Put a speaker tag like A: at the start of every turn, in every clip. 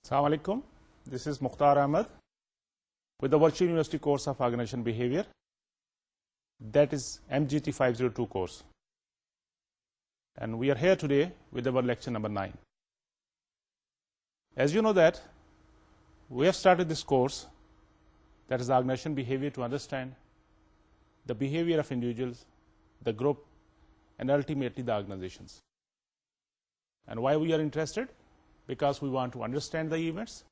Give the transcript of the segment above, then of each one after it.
A: Assalamu alaikum. This is Mukhtar Ahmed with the Virtual University course of Organization Behavior, that is MGT 502 course. And we are here today with our lecture number 9. As you know that we have started this course, that is Organization Behavior, to understand the behavior of individuals, the group, and ultimately the organizations. And why we are interested? Because we want to understand the events,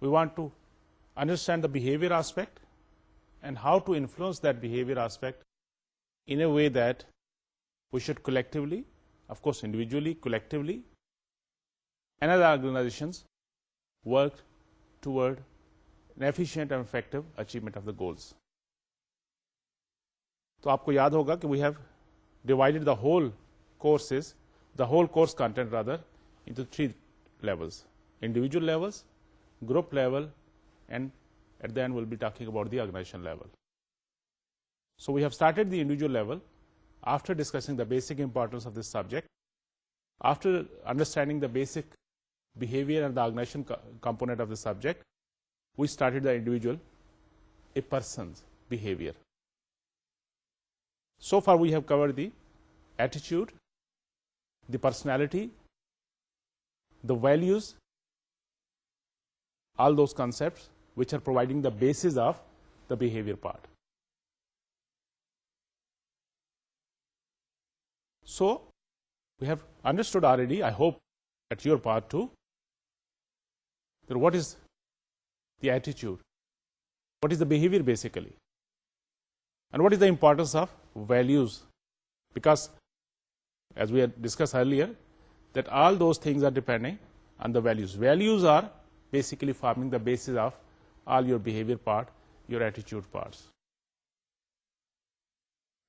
A: we want to understand the behavior aspect and how to influence that behavior aspect in a way that we should collectively, of course individually, collectively, and as organizations work toward an efficient and effective achievement of the goals. تو آپ کو یاد ہوگا کہ we have divided the whole course content rather into 3 levels: individual levels, group level, and at the end we'll be talking about the organization level. So we have started the individual level after discussing the basic importance of this subject, after understanding the basic behavior and the organization component of the subject. We started the individual, a person's behavior. So far we have covered the attitude, the personality, the values, all those concepts which are providing the basis of the behavior part. So we have understood already, I hope at your part too, that what is the attitude, what is the behavior basically, and what is the importance of values, because as we had discussed earlier, that all those things are depending on the values. Values are basically forming the basis of all your behavior part, your attitude parts.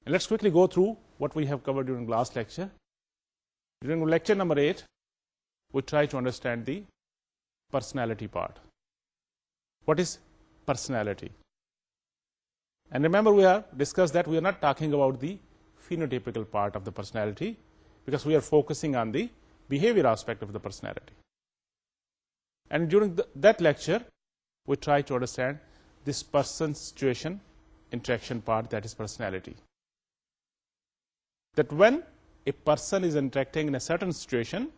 A: And let's quickly go through what we have covered during last lecture. During lecture number 8, we try to understand the personality part. What is personality? And remember, we have discussed that we are not talking about the phenotypical part of the personality, because we are focusing on the behavior aspect of the personality. And during that lecture, we try to understand this person situation interaction part, that is personality. That when a person is interacting in a certain situation,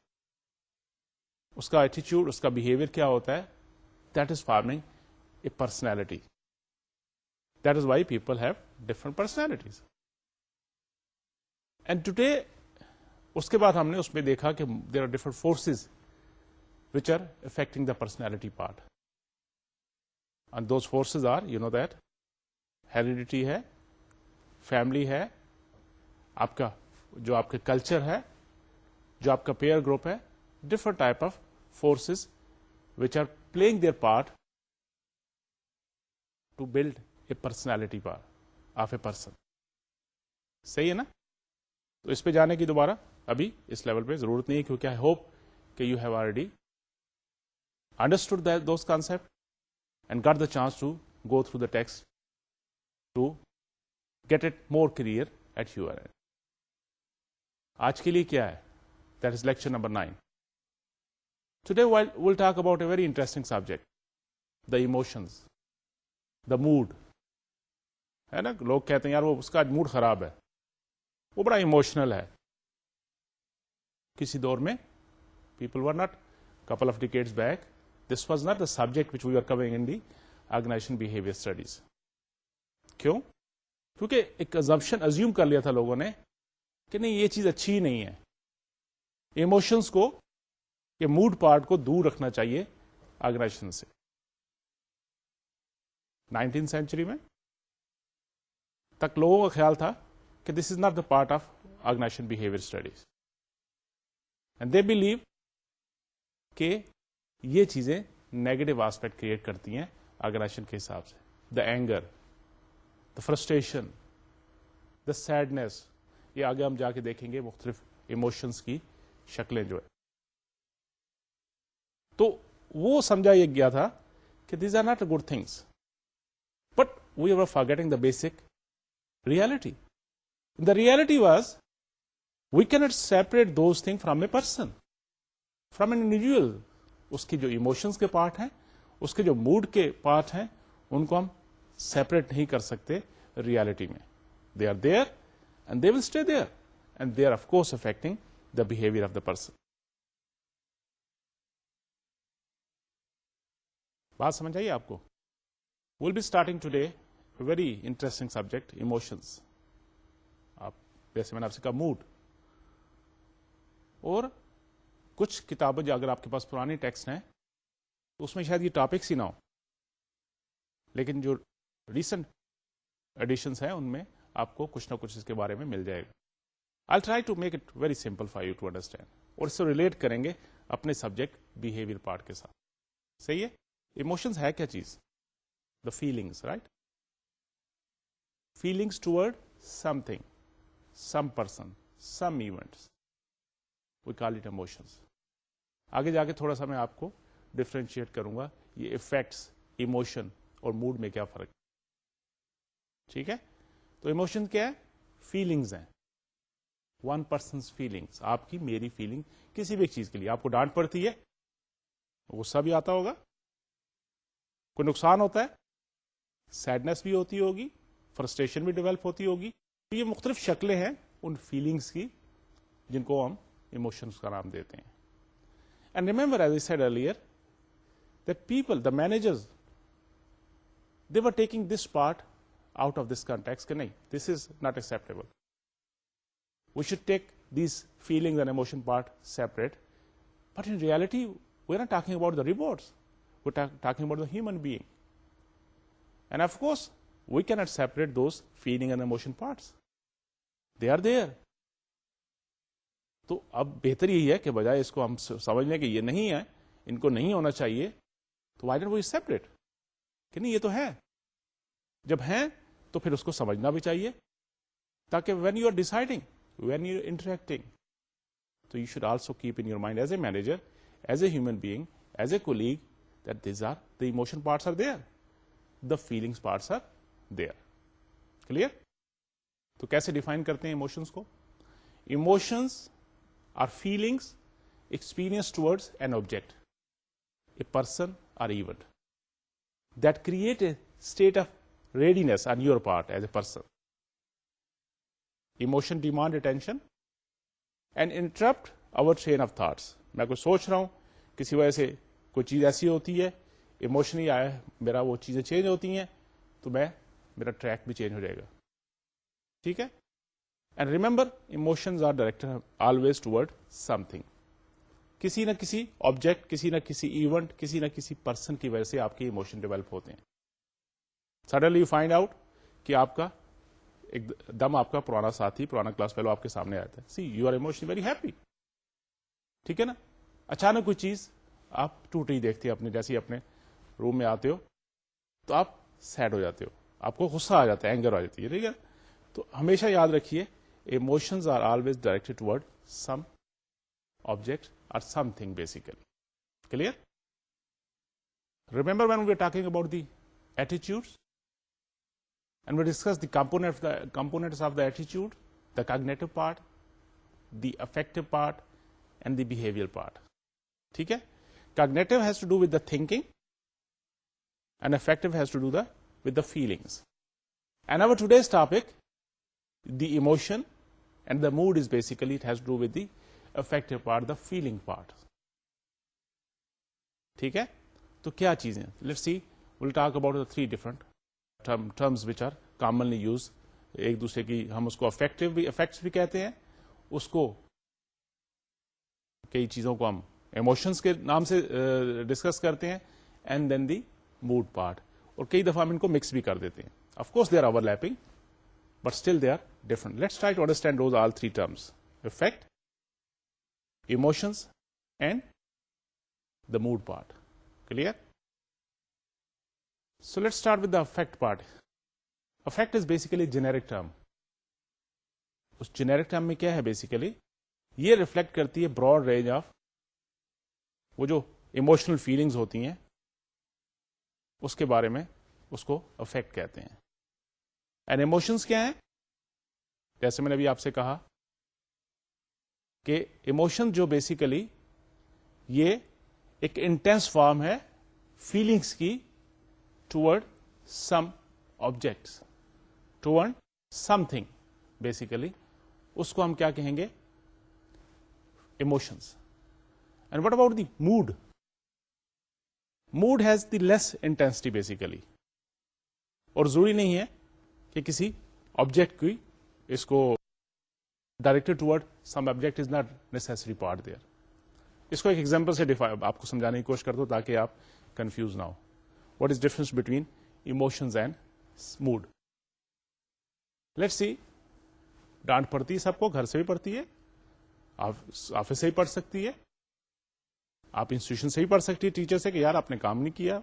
A: uska attitude, uska behavior kya hota hai, that is forming a personality. That is why people have different personalities. And today, اس کے بعد ہم نے اس میں دیکھا کہ there are different forces which are affecting the personality part, and those forces are, you know that, heredity ہے، family ہے، آپ کا جو آپ کا کلچر ہے، جو آپ کا پیئر گروپ ہے، different type of forces which are playing their part to build a personality part of a person. صحیح ہے نا؟ تو اس پہ جانے کی دوبارہ ابھی اس لیول پہ ضرورت نہیں ہے، کیونکہ آئی ہوپ کہ you have already understood those concept and got the chance to go through the text to get it more clear at your end. آج کے لیے کیا ہے؟ That is lecture number 9. Today we'll talk about a very interesting subject, the emotions, the mood. ہے نا، لوگ کہتے ہیں یار وہ اس کا موڈ خراب ہے، وہ بڑا ایموشنل ہے. کسی دور میں people were not couple of decades back, this was not the subject which we were covering in the organization behavior studies. کیوں؟ کیونکہ ایک assumption assume کر لیا تھا لوگوں نے کہ نہیں یہ چیز اچھی نہیں ہے، ایموشنس کو، یہ موڈ پارٹ کو دور رکھنا چاہیے آرگنائزیشن سے. 19th century میں تک لوگوں کا خیال تھا کہ this is not the part of organization behaviour studies, and they believe کہ یہ چیزیں نیگیٹو آسپیکٹ کریٹ کرتی ہیں آرگنائزیشن کے حساب سے. The anger, the frustration, the sadness, یہ آگے ہم جا کے دیکھیں گے مختلف ایموشنس کی شکلیں جو ہے. تو وہ سمجھا یہ گیا تھا کہ these are not a good things, but we are forgetting the basic reality. The reality was we cannot separate those things from a person, from an individual. اس کی جو ایموشنز کے پارٹ ہیں، اس کے جو موڈ کے پارٹ ہیں، ان کو ہم سیپریٹ نہیں کر سکتے ریالٹی میں. They are there and they will stay there and they are of course affecting the behaviour of the person. بات سمجھ آئیے آپ کو؟ Will be starting today very interesting subject, emotions. آپ جیسے میں نے آپ سے کہا موڈ، اور کچھ کتابیں جو اگر آپ کے پاس پرانی ٹیکسٹ ہیں تو اس میں شاید یہ ٹاپکس ہی نہ ہو، لیکن جو ریسنٹ ایڈیشنس ہیں ان میں آپ کو کچھ نہ کچھ اس کے بارے میں مل جائے گا. I'll try to make it very simple for you to understand. اور اس سے ریلیٹ کریں گے اپنے سبجیکٹ بہیویئر پارٹ کے ساتھ. صحیح ہے؟ ایموشنز ہے کیا چیز؟ The feelings, right? Feelings toward something, some person, some events, we call it emotions. آگے جا کے تھوڑا سا میں آپ کو ڈفرینشیٹ کروں گا یہ ایفیکٹس ایموشن اور موڈ میں کیا فرق. ٹھیک ہے؟ تو ایموشن کیا ہے؟ فیلنگز ہیں. ون پرسنس فیلنگس، آپ کی میری فیلنگ کسی بھی ایک چیز کے لیے. آپ کو ڈانٹ پڑتی ہے، غصہ بھی آتا ہوگا، کوئی نقصان ہوتا ہے، سیڈنس بھی ہوتی ہوگی، فرسٹریشن بھی ڈیولپ ہوتی ہوگی. تو یہ مختلف شکلیں ہیں ان فیلنگس کی جن کو ہم ایموشنس کا نام دیتے ہیں. And remember as I said earlier that people, the managers, they were taking this part out of this context کہ نہیں, this is not acceptable. We should take these feelings and emotion part separate. But in reality, we're not talking about the robots. We're talking about the human being. And of course, we cannot separate those feeling and emotion parts. They are there. تو اب بہتر یہی ہے کہ بجائے اس کو ہم سمجھ لیں کہ یہ نہیں ہے، ان کو نہیں ہونا چاہیے، تو why don't we separate؟ کہ نہیں یہ تو ہے. جب ہیں تو پھر اس کو سمجھنا بھی چاہیے تاکہ when you are deciding, when you are interacting, so you should also keep in your mind as a manager, as a human being, as a colleague, that these are the emotion parts are there, the feelings parts are there. Clear? تو کیسے define کرتے ہیں emotions کو؟ Emotions are feelings experienced towards an object, a person or event that create a state of readiness on your part as a person. Emotion demand attention and interrupt our train of thoughts. میں کوئی سوچ رہا ہوں، کسی وجہ سے کوئی چیز ایسی ہوتی ہے، ایموشنلی آیا میرا، وہ چیزیں چینج ہوتی ہیں تو میرا ٹریک بھی چینج ہو جائے گا. ٹھیک ہے؟ And remember emotions are directed always toward something. کسی نہ کسی آبجیکٹ، کسی نہ کسی ایونٹ، کسی نہ کسی پرسن کی وجہ سے آپ کے ایموشن ڈیولپ ہوتے ہیں. سڈنلی یو فائنڈ آؤٹ کہ آپ کا ایک دم آپ کا پرانا ساتھی، پرانا کلاس فیلو آپ کے سامنے آتا ہے. See you are emotionally very happy. ٹھیک ہے نا؟ اچانک کوئی چیز آپ ٹوٹ رہی دیکھتے ہیں، اپنے جیسے ہی اپنے روم میں آتے ہو تو آپ سیڈ ہو جاتے ہو، آپ کو غصہ آ جاتا ہے، اینگر آ جاتی ہے. ٹھیک ہے؟ تو ہمیشہ یاد رکھیے emotions are always directed toward some object اور something basically. Clear? Remember when we are talking about the attitudes and we discuss the components of the attitude, the cognitive part, the affective part, and the behavioral part. ٹھیک ہے؟ Cognitive has to do with the thinking and affective has to do with the feelings. And our today's topic, the emotion and the mood, is basically it has to do with the affective part, the feeling part. ٹھیک ہے؟ تو کیا چیزیں؟ Let's see, we'll talk about the three different terms which are commonly used. ایک دوسرے کی ہم اس کو افیکٹس بھی کہتے ہیں، اس کو کئی چیزوں کو ہم ایموشنس کے نام سے ڈسکس کرتے ہیں، and then the mood part, اور کئی دفعہ ہم ان کو مکس بھی کر دیتے ہیں. Of course they are overlapping but still they are different. Let's try to understand those all three terms: affect, emotions and the mood part. Clear? So let's start with the affect part. Affect is basically generic term. اس generic term میں کیا ہے basically? یہ reflect کرتی ہے Broad range of وہ جو emotional feelings ہوتی ہیں، اس کے بارے میں اس کو افیکٹ کہتے ہیں. اینڈ ایموشنس کیا ہیں؟ جیسے میں نے ابھی آپ سے کہا کہ ایموشن جو بیسیکلی یہ ایک انٹینس فارم ہے فیلنگس کی toward some objects, toward something basically. اس کو ہم کیا کہیں گے؟ Emotions. And what about the mood? Mood has the less intensity basically, اور ضروری نہیں ہے کہ کسی آبجیکٹ کی اس کو directed toward some object is not necessary part there. اس کو ایک ایگزامپل سے آپ کو سمجھانے کی کوشش کرتا ہوں تاکہ آپ کنفیوز نہ ہو. What is difference between emotions and mood? Let's see, ڈانٹ پڑتی ہے سب کو, گھر سے بھی پڑتی ہے, آفس سے ہی پڑھ سکتی ہے, آپ انسٹیٹیوشن سے ہی پڑھ سکتی ہے ٹیچر سے کہ یار آپ نے کام نہیں کیا.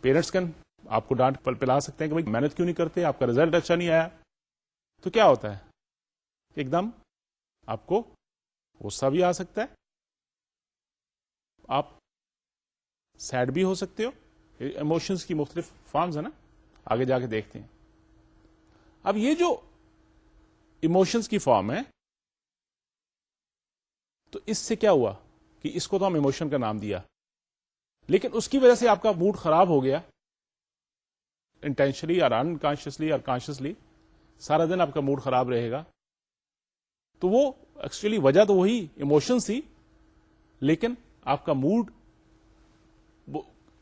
A: پیرنٹس کن آپ کو ڈانٹ پلا سکتے ہیں کہ بھائی محنت کیوں نہیں کرتے, آپ کا رزلٹ اچھا نہیں آیا. تو کیا ہوتا ہے؟ ایک دم آپ کو غصہ بھی آ سکتا ہے, آپ سیڈ بھی ہو سکتے ہو. ایموشنز کی مختلف فارمز ہیں نا, آگے جا کے دیکھتے ہیں. اب یہ جو ایموشنز کی فارم ہے, تو اس سے کیا ہوا کہ اس کو تو ہم ایموشن کا نام دیا, لیکن اس کی وجہ سے آپ کا موڈ خراب ہو گیا, انٹینشنلی اور انکانشیسلی اور کانشیسلی سارا دن آپ کا موڈ خراب رہے گا. تو وہ ایکچولی وجہ تو وہی ایموشن تھی, لیکن آپ کا موڈ,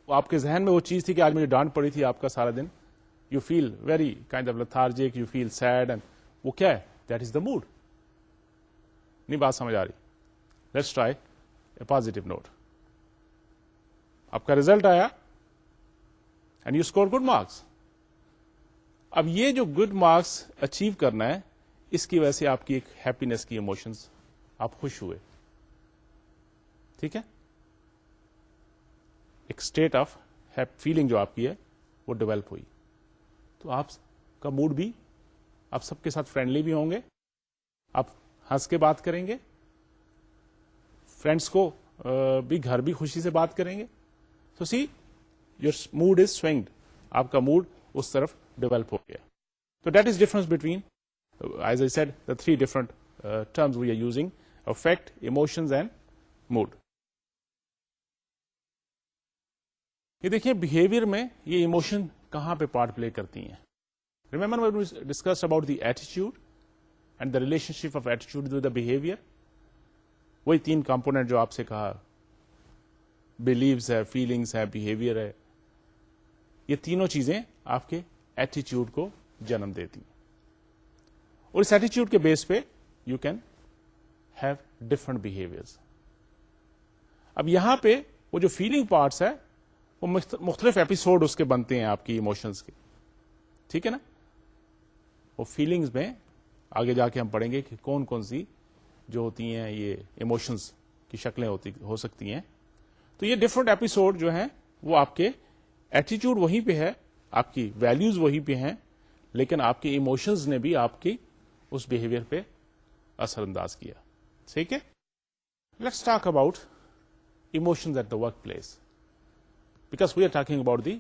A: آپ کے ذہن میں وہ چیز تھی کہ آج مجھے ڈانٹ پڑی تھی, آپ کا سارا دن you feel very kind of lethargic, you feel sad, and وہ کیا ہے؟ That is the mood. نہیں بات سمجھ آ رہی؟ Let's try a positive note. آپ کا ریزلٹ آیا and you score good marks. اب یہ جو گڈ مارکس اچیو کرنا ہے, اس کی وجہ سے آپ کی ایک ہیپینس کی ایموشنز, آپ خوش ہوئے, ٹھیک ہے, ایک اسٹیٹ آف فیلنگ جو آپ کی ہے وہ ڈیولپ ہوئی. تو آپ کا موڈ بھی, آپ سب کے ساتھ فرینڈلی بھی ہوں گے, آپ ہنس کے بات کریں گے, فرینڈس کو بھی گھر بھی خوشی سے بات کریں گے. تو سی یور موڈ از سوئنگڈ, آپ کا موڈ اس طرف ڈیولپ ہو گیا. تو that is difference between, as I said, the 3 different terms we are using: affect, emotions and mood. یہ دیکھیے بہیویئر میں یہ ایموشن کہاں پہ پارٹ پلے کرتی ہیں. Remember when we discuss about the ایٹیچیوڈ and the relation ship of ایٹیچیوڈ with the behaviour. وہی 3 component جو آپ سے کہا, بلیوز ہے, فیلنگس ہے, بہیویئر ہے. یہ تینوں چیزیں آپ کے ایٹیچیوڈ کو جنم دیتی ہیں, اور اس ایٹیچیوڈ کے بیس پہ you can have different behaviours. اب یہاں پہ وہ جو فیلنگ پارٹس ہے وہ مختلف ایپیسوڈ اس کے بنتے ہیں آپ کی ایموشنز کے, ٹھیک ہے نا. وہ فیلنگز میں آگے جا کے ہم پڑھیں گے کہ کون کون سی جو ہوتی ہیں یہ ایموشنز کی شکلیں ہو سکتی ہیں. تو یہ ڈفرنٹ ایپیسوڈ جو ہیں وہ آپ کے ایٹیچیوڈ وہیں پہ ہے, آپ کی ویلیوز وہیں پہ ہیں, لیکن آپ کے ایموشنز نے بھی آپ کی اس بہیویئر پہ اثر انداز کیا, ٹھیک ہے. Let's talk about emotions at the workplace, because we are talking about the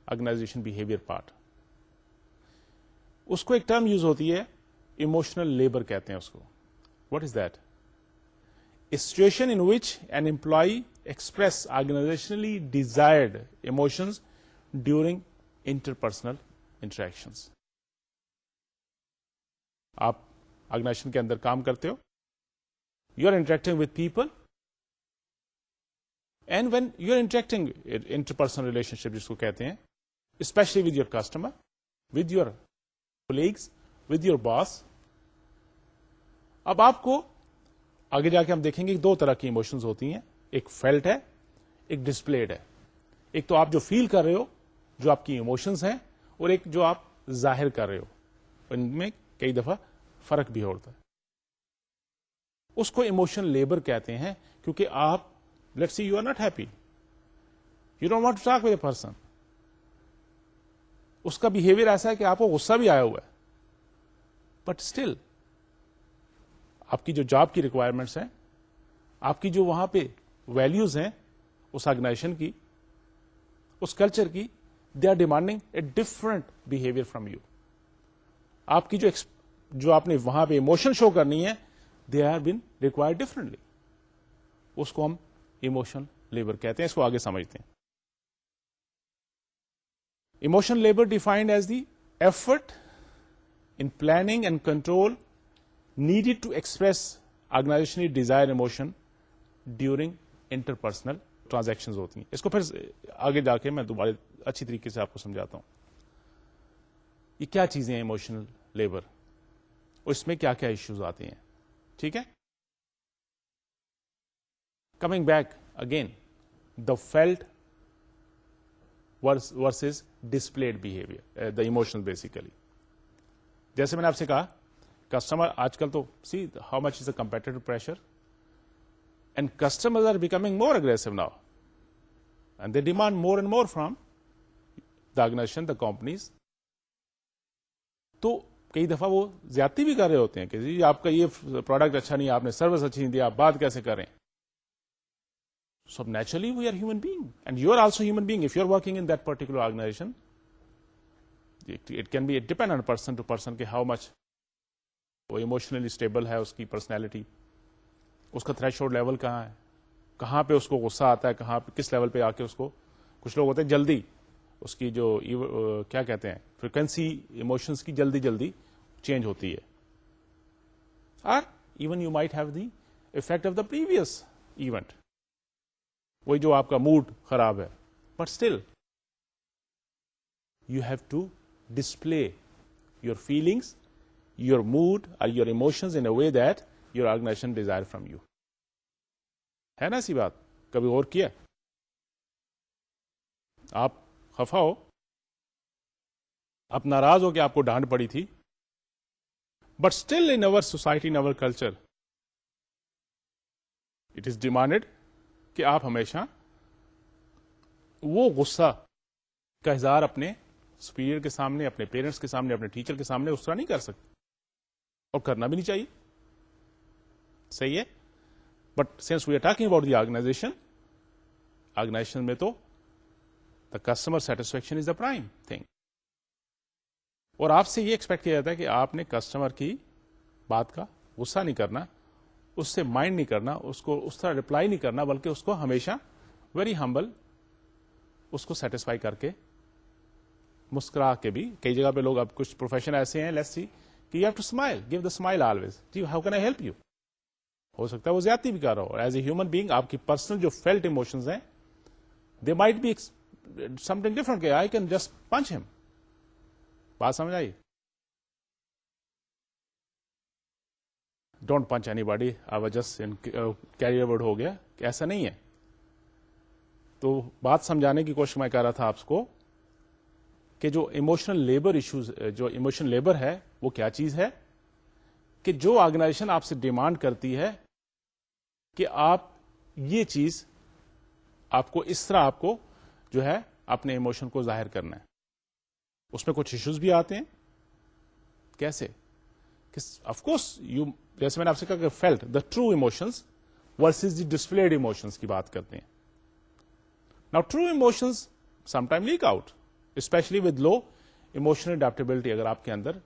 A: organization behaviour part. اس کو ایک ٹرم یوز ہوتی ہے, ایموشنل لیبر کہتے ہیں اس کو. What is that? A situation in which an employee express organizationally desired emotions during interpersonal interactions. آپ organization کے اندر کام کرتے ہو, you are interacting with people, and when you are interacting interpersonal relationship جس کو کہتے ہیں, especially with your customer, with your colleagues, with your boss. اب آپ کو آگے جا کے ہم دیکھیں گے 2 طرح کی ایموشنز ہوتی ہیں, ایک فیلٹ ہے, ایک ڈسپلیڈ ہے. ایک تو آپ جو فیل کر رہے ہو, جو آپ کی ایموشنز ہیں, اور ایک جو آپ ظاہر کر رہے ہو, ان میں کئی دفعہ فرق بھی ہوتا ہے. اس کو ایموشنل لیبر کہتے ہیں, کیونکہ آپ, let's see you are not happy, you don't want to talk with a person, اس کا بہیویئر ایسا ہے کہ آپ کو غصہ بھی آیا ہوا ہے, بٹ اسٹل آپ کی جو جاب کی ریکوائرمنٹس ہیں, آپ کی جو وہاں پہ ویلیوز ہیں اس آرگنائزیشن کی, اس کلچر کی, they are demanding a different behaviour from you. آپ کی جو آپ نے وہاں پہ ایموشن شو کرنی ہے, they are been required differently. اس کو ہم ایموشن لیبر کہتے ہیں. اس کو آگے سمجھتے ہیں. Emotional labor defined as the effort in planning and control needed to express organizationally desired emotion during interpersonal transactions ہوتی ہیں. اس کو پھر آگے جا کے میں دوبارہ اچھی طریقے سے آپ کو سمجھاتا ہوں. یہ کیا چیزیں ہیں ایموشنل لیبر, اور اس میں کیا کیا ایشوز آتے ہیں. ٹھیک ہے. Coming back again, the felt versus displayed behaviour, the emotional basically. جیسے میں نے آپ سے کہا, کسٹمر آج کل تو see how much is the competitive pressure, and customers are becoming more aggressive now, and they demand more and more from the organization, the companies. تو کئی دفعہ وہ زیادتی بھی کر رہے ہوتے ہیں کہ جی آپ کا یہ پروڈکٹ اچھا نہیں, آپ نے سروس اچھی نہیں دی, آپ بات کیسے کریں. So naturally we are human being, and you are also human being. If you are working in that particular organization, it can be depend on person to person کہ how much وہ emotionally stable ہے, اس کی personality, اس کا threshold level کہاں ہے, کہاں پہ اس کو غصہ آتا ہے, کہاں پہ کس لیول پہ آ کے اس کو. کچھ لوگ ہوتے ہیں جلدی, اس کی جو کیا کہتے ہیں فریکوینسی ایموشنس کی جلدی جلدی چینج ہوتی ہے. اور even you might have the effect of the previous event, وہی جو آپ کا موڈ خراب ہے, but still you have to display your feelings, your mood اور your emotions in a way that your organization desire from you. ہے نا ایسی بات؟ کبھی غور کیا؟ آپ خفا ہو, آپ ناراض ہو کہ آپ کو ڈانٹ پڑی تھی, but still in our society, in over culture, it is demanded کہ آپ ہمیشہ وہ غصہ کا اظہار اپنے سپیریئر کے سامنے, اپنے پیرنٹس کے سامنے, اپنے ٹیچر کے سامنے اس طرح نہیں کر سکتے, اور کرنا بھی نہیں چاہیے. صحیح ہے. But since we are talking about the organization, organization میں تو the customer satisfaction is the prime thing, اور آپ سے یہ ایکسپیکٹ کیا جاتا ہے کہ آپ نے کسٹمر کی بات کا غصہ نہیں کرنا, اس سے مائنڈ نہیں کرنا, اس کو اس طرح ریپلائی نہیں کرنا, بلکہ اس کو ہمیشہ ویری ہمبل اس کو سیٹسفائی کر کے مسکرا کے بھی. کئی جگہ پہ لوگ, اب کچھ پروفیشن ایسے ہیں, لیٹس سی, کہ you have to smile, give the smile always. جی how can I help you. ہو سکتا ہے وہ زیادتی بھی کر رہا ہو, ایز اے ہیومن بینگ آپ کی پرسنل جو فیلٹ ایموشنز ہیں, they might be something different, کہ I can just punch him. بات سمجھ آئی؟ Don't punch anybody, I was just carried ورڈ ہو گیا کہ ایسا نہیں ہے. تو بات سمجھانے کی کوشش میں کر رہا تھا آپ کو کہ جو ایموشنل لیبر ایشوز, جو ایموشنل لیبر ہے وہ کیا چیز ہے, کہ جو آرگنائزیشن آپ سے ڈیمانڈ کرتی ہے کہ آپ یہ چیز, آپ کو اس طرح آپ کو جو ہے اپنے ایموشن کو ظاہر کرنا ہے. اس میں کچھ ایشوز بھی آتے ہیں. کیسے؟ آف کورس یو, جیسے میں نے آپ سے کہا کہ felt the true emotions versus the displayed emotions کی بات کرتے ہیں. Now true emotions sometime leak out, especially with low emotional adaptability. اگر آپ کے اندر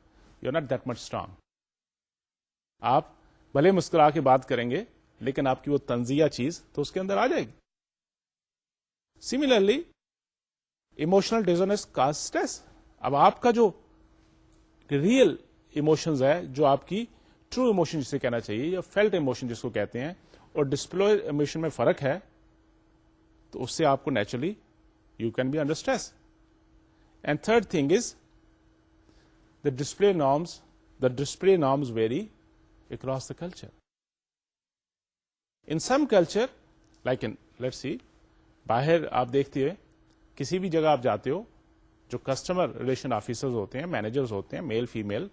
A: you are not that much strong, آپ بھلے مسکرا کے بات کریں گے, لیکن آپ کی وہ تنزیہ چیز تو اس کے اندر آ جائے گی. سملرلی ایموشنل ڈیزونس کا اسٹریس. اب آپ کا جو ریئل ایموشنز ہے, جو آپ کی ٹرو ایموشن جسے کہنا چاہیے, یا فیلٹ ایموشن جس کو کہتے ہیں, اور ڈسپلے ایموشن میں فرق ہے, تو اس سے آپ کو naturally you can be under stress. And third thing is the display norms. The display norms vary across the culture. In some culture like in let's see, باہر آپ دیکھتے ہوئے کسی بھی جگہ آپ جاتے ہو, جو کسٹمر ریلیشن آفیسرز ہوتے ہیں, مینیجرز ہوتے ہیں, male female,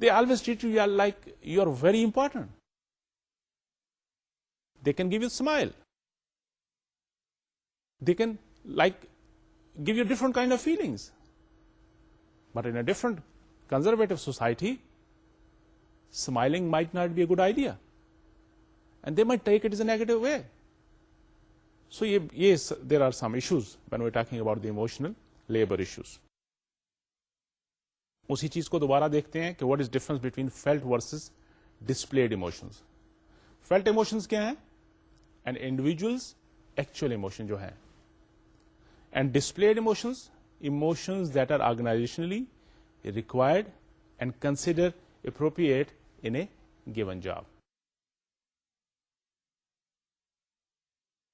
A: they always treat you like you are very important. They can give you a smile. They can give you different kind of feelings. But in a different conservative society, smiling might not be a good idea. And they might take it as a negative way. So yes, there are some issues when we're talking about the emotional labor issues. اسی چیز کو دوبارہ دیکھتے ہیں کہ what is difference between felt versus displayed emotions. Felt emotions کیا ہیں؟ And individuals actual emotion جو ہیں. And displayed emotions that are organizationally required and consider appropriate in a given job.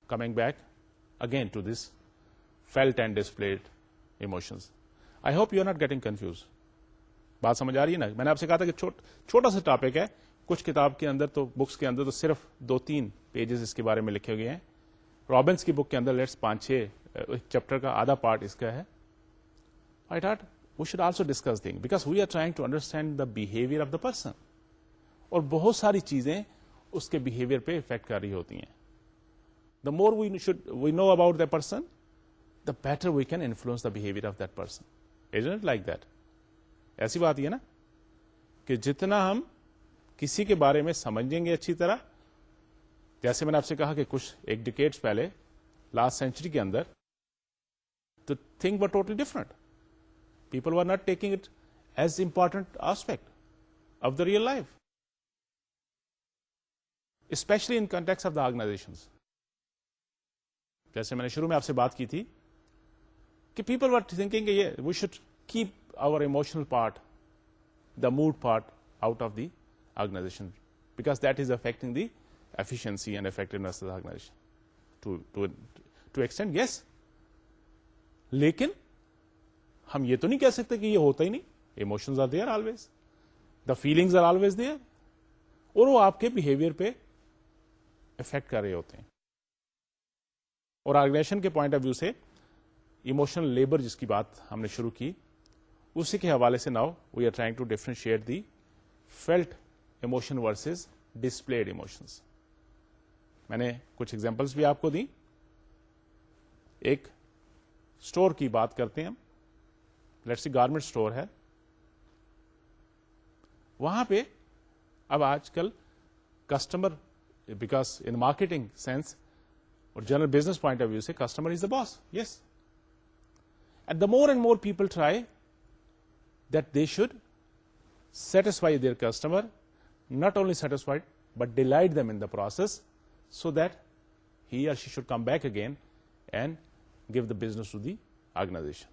A: Coming back again to this felt and displayed emotions. I hope you are not getting confused. بات سمجھ آ رہی ہے نا؟ میں نے آپ سے کہا تھا کہ چھوٹا سا ٹاپک ہے. کچھ کتاب کے اندر تو بکس کے اندر تو صرف 2-3 پیجز اس کے بارے میں لکھے ہوئے ہیں. رابنس کی بک کے اندر لیٹس 5-6 چیپٹر کا آدھا پارٹ اس کا ہے. I thought we should also discuss things because we are trying to understand the behavior of the person. اور بہت ساری چیزیں اس کے بیہیویئر پہ افیکٹ کر رہی ہوتی ہیں. The more we know about that person, the better we can influence the behavior of that person. Isn't it like that? ایسی بات یہ نا کہ جتنا ہم کسی کے بارے میں سمجھیں گے اچھی طرح، جیسے میں نے آپ سے کہا کہ کچھ ایک ڈیکیڈز پہلے لاسٹ سینچری کے اندر the thing were totally different. People were not taking it as important aspect of the real life, especially in context of the organizations. جیسے میں نے شروع میں آپ سے بات کی تھی کہ پیپل ور تھنکنگ کہ یہ we should keep our emotional part, the mood part out of the organization because that is affecting the efficiency and effectiveness of organization to extend. Yes, لیکن ہم یہ تو نہیں کہہ سکتے کہ یہ ہوتا ہی نہیں. Emotions are there always, the feelings are always there, اور وہ آپ کے بہیویئر پہ افیکٹ کر رہے ہوتے ہیں. اور آرگنائزیشن کے پوائنٹ آف ویو سے ایموشنل لیبر جس کی بات ہم نے شروع کی، اسی کے حوالے سے now we are trying to differentiate the felt emotion versus displayed emotions. میں نے کچھ ایگزامپلس بھی آپ کو دی. ایک اسٹور کی بات کرتے ہیں ہم. لیٹس سی گارمنٹ اسٹور ہے. وہاں پہ اب آج کل customer, because in marketing sense اور general business point of view سے customer is the boss. Yes, and the more and more people try that they should satisfy their customer, not only satisfied but delight them in the process so that he or she should come back again and give the business to the organization.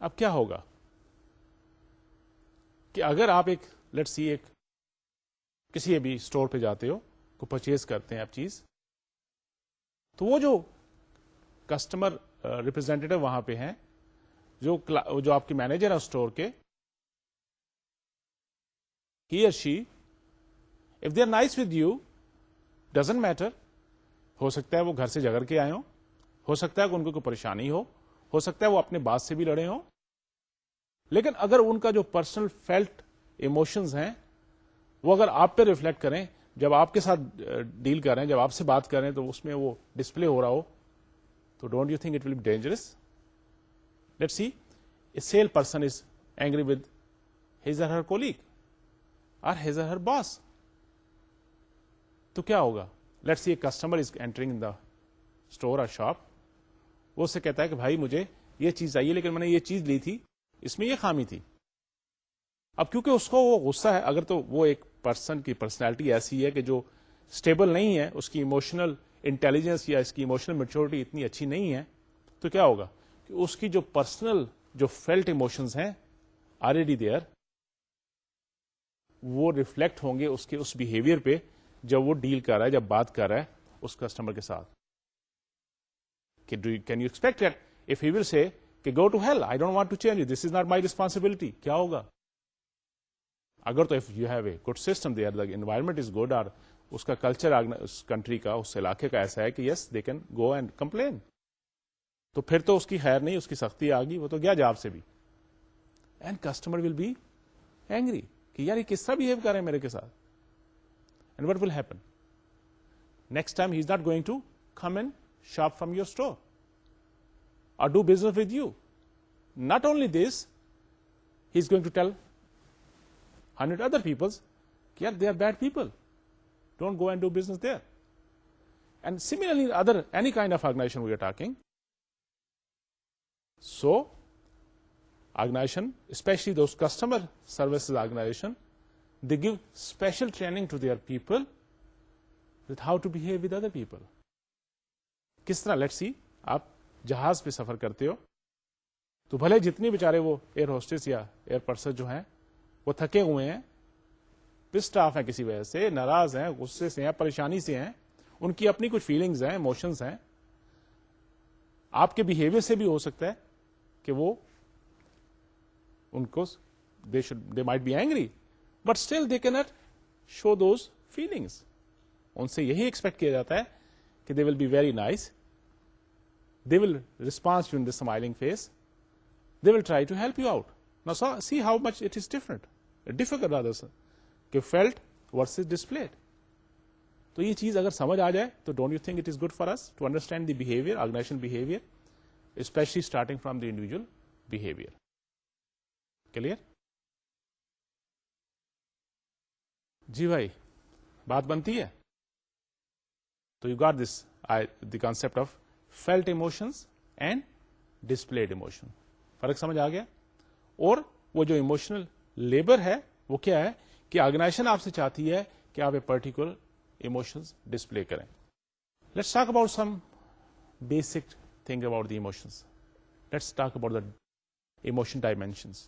A: اب کیا ہوگا کہ اگر آپ ایک let's see ایک کسی بھی اسٹور پہ جاتے ہو، کو پرچیز کرتے ہیں آپ چیز، تو وہ جو کسٹمر ریپرزینٹیو وہاں پہ ہیں، جو آپ کے مینیجر ہیں اسٹور کے، he or she if they are nice with you doesn't matter. ہو سکتا ہے وہ گھر سے جھگڑ کے آئے ہوں، ہو سکتا ہے کہ ان کو کوئی پریشانی ہو سکتا ہے وہ اپنے باس سے بھی لڑے ہوں، لیکن اگر ان کا جو پرسنل فیلٹ ایموشنز ہیں وہ اگر آپ پہ ریفلیکٹ کریں، جب آپ کے ساتھ ڈیل کر رہے ہیں، جب آپ سے بات کر رہے ہیں، تو اس میں وہ ڈسپلے ہو رہا ہو، تو don't you think it will be dangerous? Let's see a sales person is angry with his or her colleague اور ہز اور ہر باس، تو کیا ہوگا؟ Let's see a customer is entering in the store اور shop. وہ اس سے کہتا ہے کہ بھائی مجھے یہ چیز چاہیے لیکن میں نے یہ چیز لی تھی، اس میں یہ خامی تھی. اب کیونکہ اس کو وہ غصہ ہے، اگر تو وہ ایک پرسن کی پرسنالٹی ایسی ہے کہ جو اسٹیبل نہیں ہے، اس کی ایموشنل انٹیلیجنس یا اس کی ایموشنل میچورٹی اتنی اچھی نہیں ہے، تو کیا ہوگا کہ اس کی جو پرسنل جو فیلٹ ایموشنز ہیں آلریڈی دیئر، وہ ریفلیکٹ ہوں گے اس کے اس بہیویئر پہ جب وہ ڈیل کر رہا ہے، جب بات کر رہا ہے اس کسٹمر کے ساتھ. Can you expect that if he will say کہ go to hell, I don't want to change, this is not my responsibility, کیا ہوگا؟ اگر تو if you have a good system there, the environment is good, اور اس کا culture اس country کا، اس علاقے کا ایسا ہے کہ yes they can go and complain, تو پھر تو اس کی خیر نہیں، اس کی سختی آ گئی، وہ تو گیا جاب سے بھی. And customer will be angry کہ یار یہ کس طرح بہیو کر رہے ہیں میرے کے ساتھ. And what will happen? Next time he is not going to come and shop from your store or do business with you. Not only this, he is going to tell 100 other people, yeah, they are bad people, don't go and do business there. And similarly, any kind of organization we are talking. So, organization, especially those customer services organization, they give special training to their people with how to behave with other people. کس طرح, let's see, آپ جہاز پہ سفر کرتے ہو تو بھلے جتنی بیچارے وہ ایئر ہوسٹس یا ایئر پرسن جو ہیں وہ تھکے ہوئے ہیں, پسڈ آف ہیں, کسی وجہ سے ناراض ہیں, غصے سے ہیں, پریشانی سے ہیں, ان کی اپنی کچھ فیلنگز ہیں, ایموشنز ہیں. آپ کے بیہیویئر سے بھی ہو سکتا ہے کہ وہ ان کو they might be angry, but still they cannot show those feelings. ان سے یہی ایکسپیکٹ کیا جاتا ہے کہ they will be very nice, they will respond in the smiling face, they will try to help you out. Now see how much it is difficult rather کہ felt versus displayed. تو یہ چیز اگر سمجھ آ جائے تو don't you think it is good for us to understand the behaviour, organization behaviour, especially starting from the individual behaviour. Clear? جی بھائی, بات بنتی ہے. تو you got this the concept of felt emotions and displayed emotion. فرق سمجھ آ گیا؟ اور وہ جو ایموشنل لیبر ہے وہ کیا ہے کہ آرگنائزیشن آپ سے چاہتی ہے کہ آپ اے پرٹیکولر ایموشنز ڈسپلے کریں. Let's talk about some basic thing about the emotions. Let's talk about the emotion dimensions,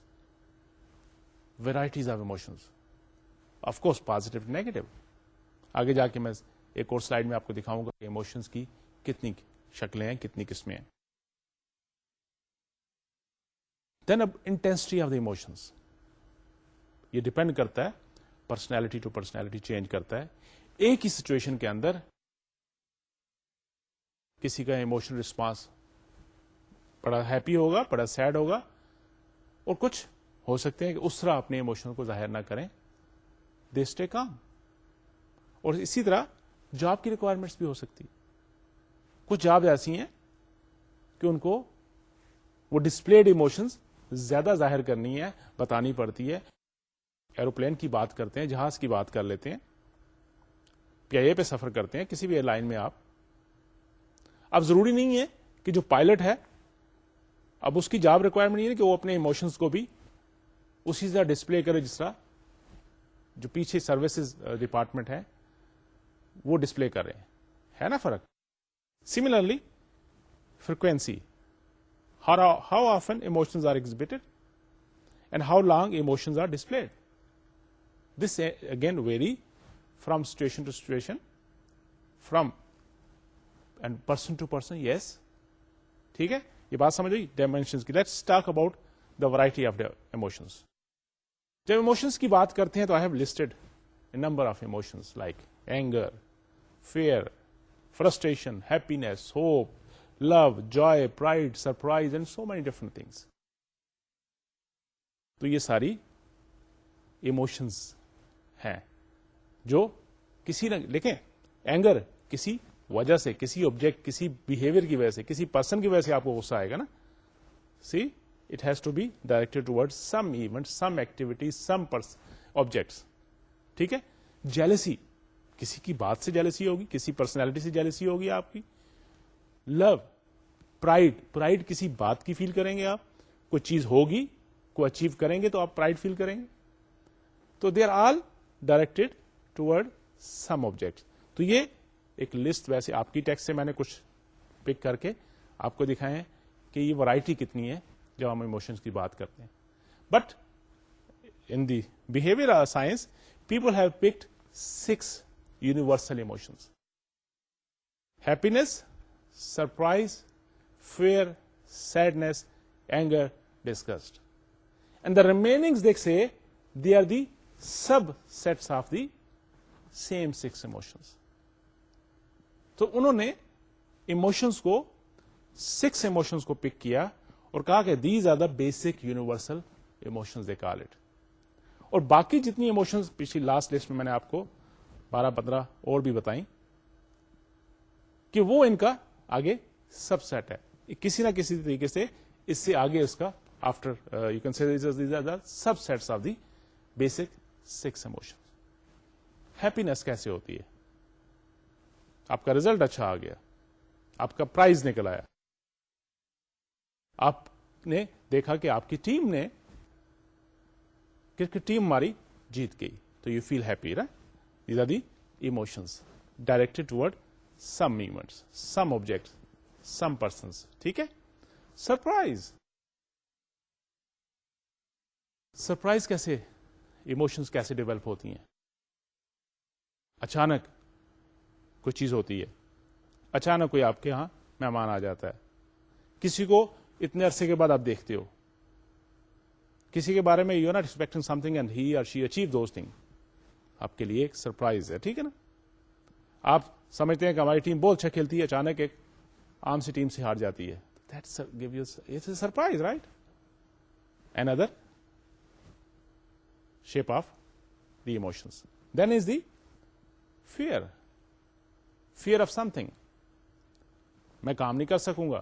A: varieties of emotions, of course positive negative. آگے جا کے میں ایک اور سلائڈ میں آپ کو دکھاؤں گا کہ ایموشنز کی کتنی شکلیں ہیں, کتنی قسمیں ہیں. دین اب انٹینسٹی آف دا ایموشنز, یہ ڈپینڈ کرتا ہے پرسنالٹی ٹو پرسنالٹی, چینج کرتا ہے. ایک ہی سچویشن کے اندر کسی کا ایموشنل رسپانس بڑا ہیپی ہوگا, بڑا سیڈ ہوگا, اور کچھ ہو سکتے ہیں کہ اس طرح اپنے ایموشن کو ظاہر نہ کریں, دے اسٹے کام. اور اسی طرح جاب کی ریکوائرمنٹس بھی ہو سکتی. کچھ جاب ایسی ہیں کہ ان کو وہ ڈسپلیڈ ایموشنز زیادہ ظاہر کرنی ہے, بتانی پڑتی ہے. ایروپلین کی بات کرتے ہیں, جہاز کی بات کر لیتے ہیں, پی آئی اے پہ سفر کرتے ہیں, کسی بھی ایئر لائن میں آپ, اب ضروری نہیں ہے کہ جو پائلٹ ہے اب اس کی جاب ریکوائرمنٹ نہیں ہے کہ وہ اپنے ایموشنز کو بھی اسی طرح ڈسپلے کرے جس طرح جو پیچھے سروسز ڈپارٹمنٹ ہے وہ ڈسپلے کر رہے ہیں. ہے نا فرق؟ Similarly frequency, how often emotions are exhibited and how long emotions are displayed. This again vary from situation to situation, from and person to person. Yes, ٹھیک ہے, یہ بات سمجھ گئی ڈائمینشنز کی. Let's talk about the variety of emotions. جب emotions کی بات کرتے ہیں تو I have listed a number of emotions like anger, fear, frustration, happiness, hope, love, joy, pride, surprise and so many different things. تو یہ ساری ایموشنز ہیں جو کسی نہ, دیکھیں اینگر کسی وجہ سے, کسی آبجیکٹ, کسی بہیویئر کی وجہ سے, کسی پرسن کی وجہ سے آپ کو غصہ آئے گا نا. See it has to be directed toward some event, some activity, some objects. ٹھیک ہے. جیلسی, کسی کی بات سے جیلسی ہوگی, کسی پرسنالٹی سے جیلسی ہوگی آپ کی. لو, پرائڈ کسی بات کی فیل کریں گے آپ, کوئی چیز ہوگی, کو اچیو کریں گے تو آپ پرائڈ فیل کریں گے. تو they are all directed toward some object. تو یہ ایک لسٹ ویسے آپ کی ٹیکسٹ سے میں نے کچھ پک کر کے آپ کو دکھائے کہ یہ ورائٹی کتنی ہے جب ہم ایموشنز کی بات کرتے ہیں. But in the behaviour science people have picked 6 universal emotions: happiness, surprise, fear, sadness, anger, disgust. And the remainings they say they are the subsets of the same 6 emotions. تو انہوں نے ایموشنز کو 6 emotions کو پک کیا اور کہا کہ these are the basic universal emotions they call it. اور باقی جتنی ایموشنز پچھلی لاسٹ لسٹ میں میں نے آپ کو 12-15 اور بھی بتائیں کہ وہ ان کا آگے سب سیٹ ہے. کسی نہ کسی طریقے سے اس سے آگے اس کا after you can say these are the subsets of the basic 6 emotions. Happiness کیسے ہوتی ہے؟ آپ کا رزلٹ اچھا آ گیا, آپ کا پرائز نکل آیا, آپ نے دیکھا کہ آپ کی ٹیم نے کرکٹ ٹیم ہماری جیت گئی, تو you feel happy. Right? These are the emotions directed toward some events, some objects, some persons. ٹھیک ہے. سرپرائز. سرپرائز کیسے ایموشنز کیسے ڈیولپ ہوتی ہیں؟ اچانک کوئی چیز ہوتی ہے, اچانک کوئی آپ کے یہاں مہمان آ جاتا ہے, کسی کو اتنے عرصے کے بعد آپ دیکھتے ہو, کسی کے بارے میں you are not expecting something and he or she achieve those thing, آپ کے لیے ایک سرپرائز ہے. ٹھیک ہے نا. آپ سمجھتے ہیں کہ ہماری ٹیم بہت اچھا کھیلتی ہے, اچانک ایک عام سی ٹیم سے ہار جاتی ہے. That's give you it's a surprise, right? Another shape of the emotions. Then is the fear. Fear of something. میں کام نہیں کر سکوں گا,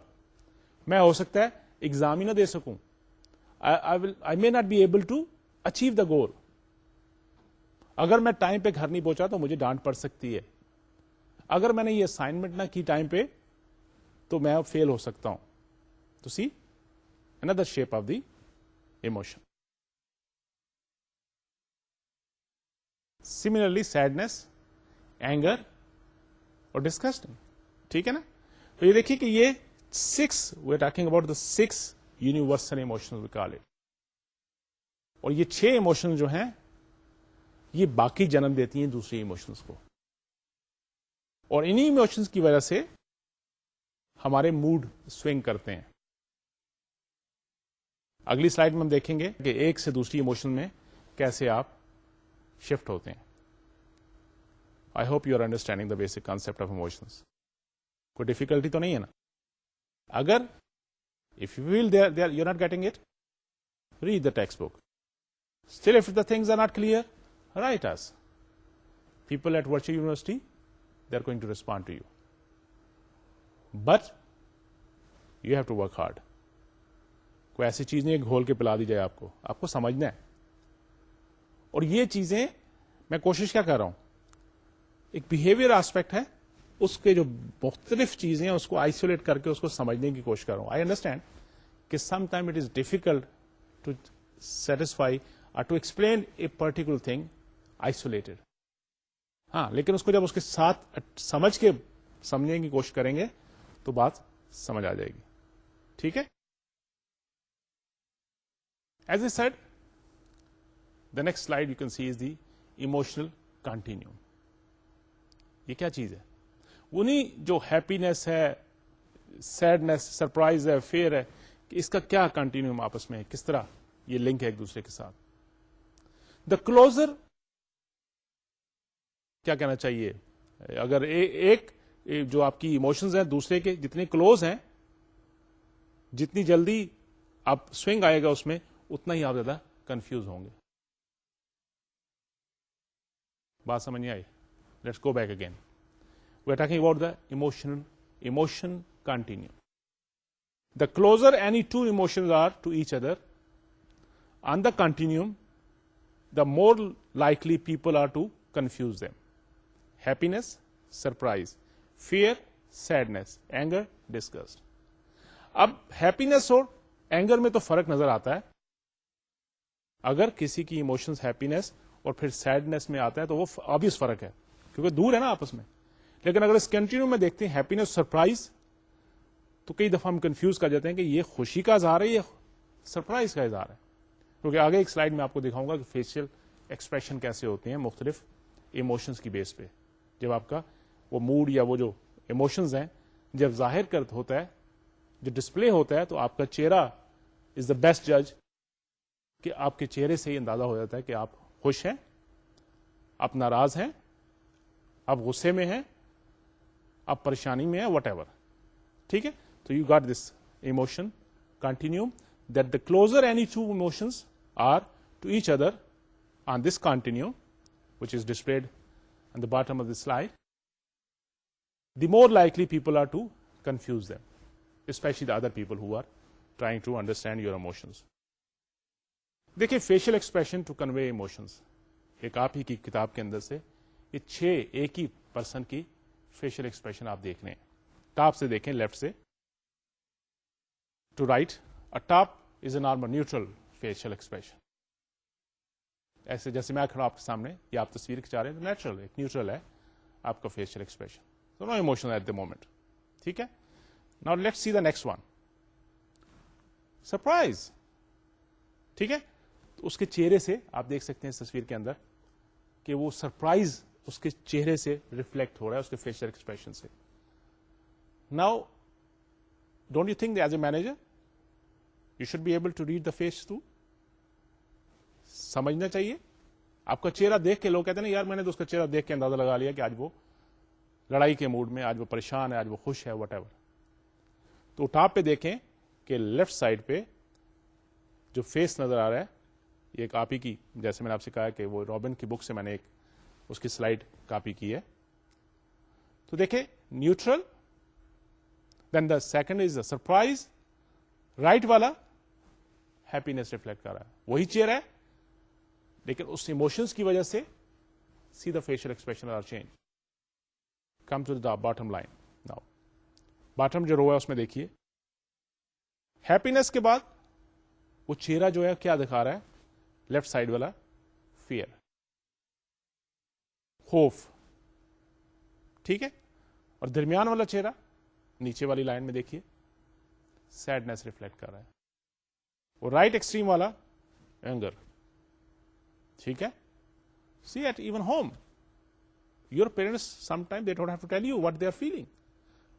A: میں ہو سکتا ہے ایگزام ہی نہ دے سکوں, I may not be able to achieve the goal. اگر میں ٹائم پہ گھر نہیں پہنچا تو مجھے ڈانٹ پڑ سکتی ہے, اگر میں نے یہ اسائنمنٹ نہ کی ٹائم پہ تو میں فیل ہو سکتا ہوں. تو سی another shape of the emotion. Similarly, sadness, anger اور disgusting. ٹھیک ہے نا. تو یہ دیکھیے کہ یہ 6 we are talking about the 6 universal emotions we call it. اور یہ 6 ایموشن جو ہیں یہ باقی جنم دیتی ہیں دوسری ایموشنز کو, اور انہی ایموشنز کی وجہ سے ہمارے موڈ سوئنگ کرتے ہیں. اگلی سلائڈ میں ہم دیکھیں گے کہ ایک سے دوسری ایموشن میں کیسے آپ شفٹ ہوتے ہیں. I hope you are understanding the basic concept of emotions. کوئی ڈیفیکلٹی تو نہیں ہے نا؟ اگر if you feel you are not getting it, read the textbook. Still if the things are not clear, write us. People at Virtual University, they are going to respond to you. But you have to work hard. کوئی ایسی چیز نہیں گھول کے پلا دی جائے آپ کو سمجھنا ہے. اور یہ چیزیں میں کوشش کیا کر رہا ہوں, ایک بہیویئر آسپیکٹ ہے, اس کے جو مختلف چیزیں ہیں اس کو آئسولیٹ کر کے اس کو سمجھنے کی کوشش کر رہا ہوں. آئی انڈرسٹینڈ کہ sometime it is difficult to satisfy or to explain a particular thing isolated. ہاں, لیکن اس کو جب اس کے ساتھ سمجھ کے سمجھنے کی کوشش کریں گے تو بات سمجھ آ جائے گی. ٹھیک ہے. As a said, the next slide you can see is the emotional continuum. یہ کیا چیز ہے؟ انہیں جو ہیپینس ہے, سیڈنس, سرپرائز ہے, فیئر ہے, کہ اس کا کیا کنٹینیوم آپس میں, کس طرح یہ لنک ہے ایک دوسرے کے ساتھ. دا کلوزر کیا کہنا چاہیے, اگر ایک جو آپ کی ایموشنز ہیں دوسرے کے جتنے کلوز ہیں, جتنی جلدی آپ سوئنگ آئے گا اس میں, اتنا ہی آپ زیادہ کنفیوز ہوں گے. بات سمجھ نہیں آئی؟ Let's go back again. We are talking about the emotion continuum. The closer any two emotions are to each other on the continuum, the more likely people are to confuse them. Happiness, surprise, fear, sadness, anger, disgust. اب happiness اور anger میں تو فرق نظر آتا ہے. اگر کسی کی ایموشنز happiness اور پھر sadness میں آتا ہے تو وہ obvious فرق ہے, کیونکہ دور ہے نا آپس میں. لیکن اگر اس کنٹینیوم میں دیکھتے ہیں happiness, surprise, تو کئی دفعہ ہم کنفیوز کر جاتے ہیں کہ یہ خوشی کا اظہار ہے یا سرپرائز کا اظہار ہے. کیونکہ آگے ایک سلائڈ میں آپ کو دکھاؤں گا کہ فیشیل ایکسپریشن کیسے ہوتے ہیں مختلف ایموشنز کی بیس پہ. جب آپ کا وہ موڈ یا وہ جو ایموشنز ہیں جب ظاہر کر ہوتا ہے, جو ڈسپلے ہوتا ہے, تو آپ کا چہرہ از دا بیسٹ جج, کہ آپ کے چہرے سے ہی اندازہ ہو جاتا ہے کہ آپ خوش ہیں, آپ ناراض ہیں, آپ غصے میں ہیں, آپ پریشانی میں ہیں, وٹ ایور. ٹھیک ہے. تو you got this emotion continuum, that the closer any two emotions are to each other on this continuum, which is displayed on the bottom of the slide, the more likely people are to confuse them, especially the other people who are trying to understand your emotions. دیکھیں, facial expression to convey emotions, ایک آپ ہی کی کتاب کے اندر سے یہ 6 ایک ہی person کی facial expression آپ دیکھ رہے ہیں. ٹاپ سے دیکھیں, لیفٹ سے to right. Top is a normal neutral facial expression. ایسے جیسے میں کھڑا آپ کے سامنے, یہ آپ تصویر کھچا رہے ہیں, نیچرل ایک نیوٹرل ہے. آپ کا facial expression. So no emotion at the moment. ٹھیک ہے. Now let's see the next one. Surprise. ٹھیک ہے. تو اس کے چہرے سے آپ دیکھ سکتے ہیں اس تصویر کے اندر کہ وہ سرپرائز اس کے چہرے سے ریفلیکٹ ہو رہا ہے اس کے فیشیل ایکسپریشن سے. Now don't you think that as a manager you should be able to read the face too? سمجھنا چاہیے. آپ کا چہرہ دیکھ کے لوگ کہتے ہیں نا یار میں نے تو اس کا چہرہ دیکھ کے اندازہ لگا لیا کہ آج وہ لڑائی کے موڈ میں, آج وہ پریشان ہے, آج وہ خوش ہے, وٹ ایور. تو ٹاپ پہ دیکھیں کہ لیفٹ سائڈ پہ جو فیس نظر آ رہا ہے یہ ایک آپ ہی کی, جیسے میں نے آپ سے کہا کہ وہ رابن کی بک سے میں نے ایک اس کی سلائڈ کاپی کی ہے. تو دیکھیں neutral, then the second is the surprise, right والا ہیپینس ریفلیکٹ کر رہا ہے, وہی چہرہ ہے لیکن اس ایموشنس کی وجہ سے see the facial expression are change. Come to the bottom line. Now bottom جو رو ہے اس میں دیکھیے ہیپینس کے بعد وہ چہرہ جو ہے کیا دکھا رہا ہے, لیفٹ سائڈ والا فیئر, خوف. ٹھیک ہے. اور درمیان والا چہرہ نیچے والی لائن میں دیکھیے سیڈنس ریفلیکٹ کر رہا ہے. اور رائٹ ایکسٹریم والا اینگر. ٹھیک ہے. See at even home your parents sometime they don't have to tell you what they are feeling.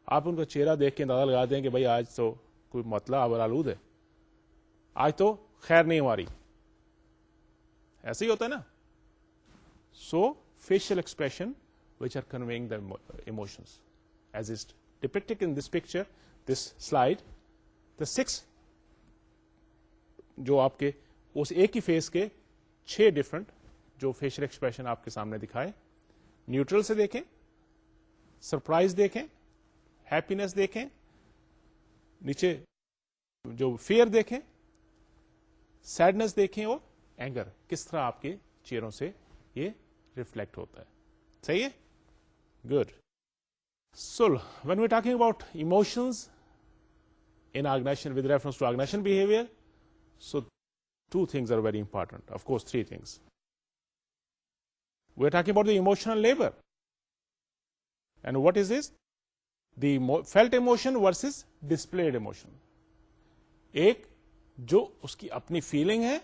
A: آپ ان کا چہرہ دیکھ کے اندازہ لگا دیں کہ بھائی آج تو کوئی مسئلہ آلود ہے, آج تو خیر نہیں ہماری. ایسے ہی ہوتا ہے نا. So facial expression which are conveying the emotions as is depicted in this picture, this slide. The 6 جو آپ کے اس ایک ہی فیس کے 6 ڈفرنٹ جو فیشیل ایکسپریشن آپ کے سامنے دکھائے. نیوٹرل سے دیکھیں, سرپرائز دیکھیں, ہیپینس دیکھیں, نیچے جو فیئر دیکھیں, سیڈنس دیکھیں, اور اینگر کس طرح آپ کے چہروں سے یہ ریفلیکٹ ہوتا ہے. صحیح ہے. Good. So, when we're talking about emotions in organization with reference to organization behavior, so 2 things are very important. Of course, 3 things. We're talking about the emotional labor. And what is this? The felt emotion versus displayed emotion. ایک جو اس کی اپنی feeling ہے,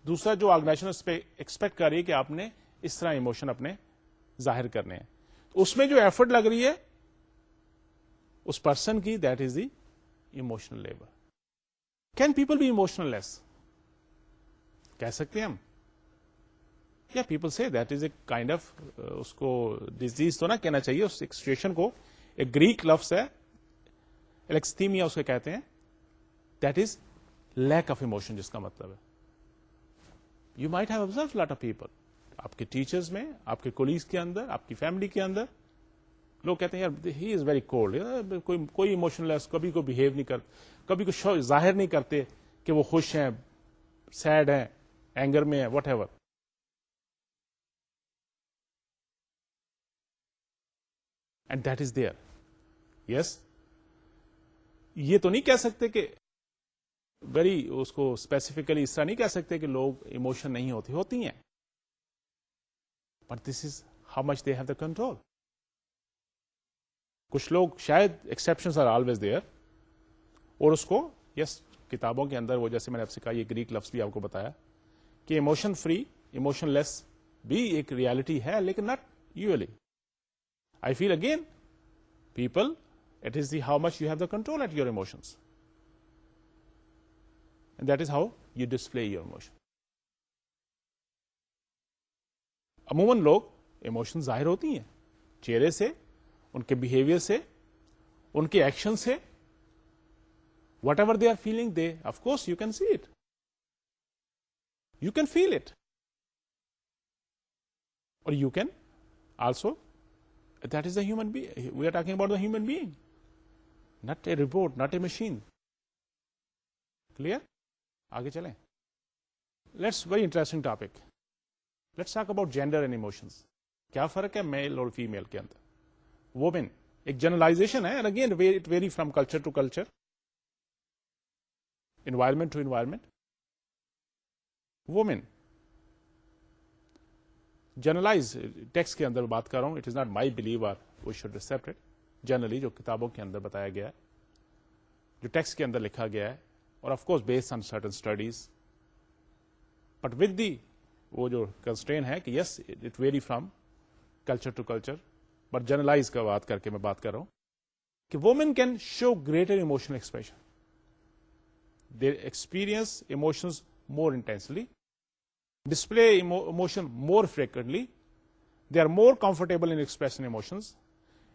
A: دوسرا جو organization اس پہ expect کر رہی ہے کہ آپ نے اس طرح ایموشن اپنے ظاہر کرنے ہیں. اس میں جو ایفرٹ لگ رہی ہے اس پرسن کی, that is the emotional labour. Can people be emotionless? کہہ سکتے ہیں ہم. یا people say that is a kind of, اس کو ڈیزیز تو نہ کہنا چاہیے, اس سچویشن کو ایک گریک لفظ ہے الیکستھیمیا اس کو کہتے ہیں, that is lack of emotion, جس کا مطلب ہے you might have observe lot of people, آپ کے ٹیچرز میں, آپ کے کولیگز کے اندر, آپ کی فیملی کے اندر لوگ کہتے ہیں یار ہی از ویری کولڈ, کوئی ایموشن لیس, کبھی کوئی بہیو نہیں کرتے, کبھی کوئی ظاہر نہیں کرتے کہ وہ خوش ہیں, سیڈ ہیں, اینگر میں ہیں, whatever. And that is there. Yes, یہ تو نہیں کہہ سکتے کہ ویری اس کو اسپیسیفکلی اس طرح نہیں کہہ سکتے کہ لوگ ایموشن نہیں ہوتی ہیں. But this is how much they have the control. کچھ لوگ شاید exceptions are always there, اور اس کو یس کتابوں کے اندر وہ جیسے میں نے آپ سے کہا یہ گریک لفظ بھی آپ کو بتایا کہ ایموشن فری, ایموشن لیس بھی ایک ریالٹی ہے, لیکن not usually. I feel again people, it is the how much you have the control at your emotions, and that is how you display your emotion. عموماً لوگ ایموشن ظاہر ہوتی ہیں چہرے سے, ان کے بہیویئر سے, ان کے ایکشن سے. Whatever they are feeling, they of course you can see it, you can feel it, or you can also, that is the human being. We are talking about the human being, not a robot, not a machine. Clear? آگے چلیں. Let's very interesting topic. Let's talk about gender and emotions. کیا فرق ہے male اور female کے اندر؟ Women ایک generalization ہے, and again it vary from culture to culture, environment to environment. Women generalize text کے اندر بات کر رہا ہوں, it is not my believe or we should accept it. Generally جو کتابوں کے اندر بتایا گیا ہے, جو ٹیکسٹ کے اندر لکھا گیا ہے, اور of course based on certain studies, but with the وہ جو کنسٹرین ہے کہ yes it vary from culture to culture, but generalise کا بات کر کے میں بات کر رہا ہوں کہ women can show greater emotional expression, they experience emotions more intensely, display emotion more frequently, they are more comfortable in expressing emotions,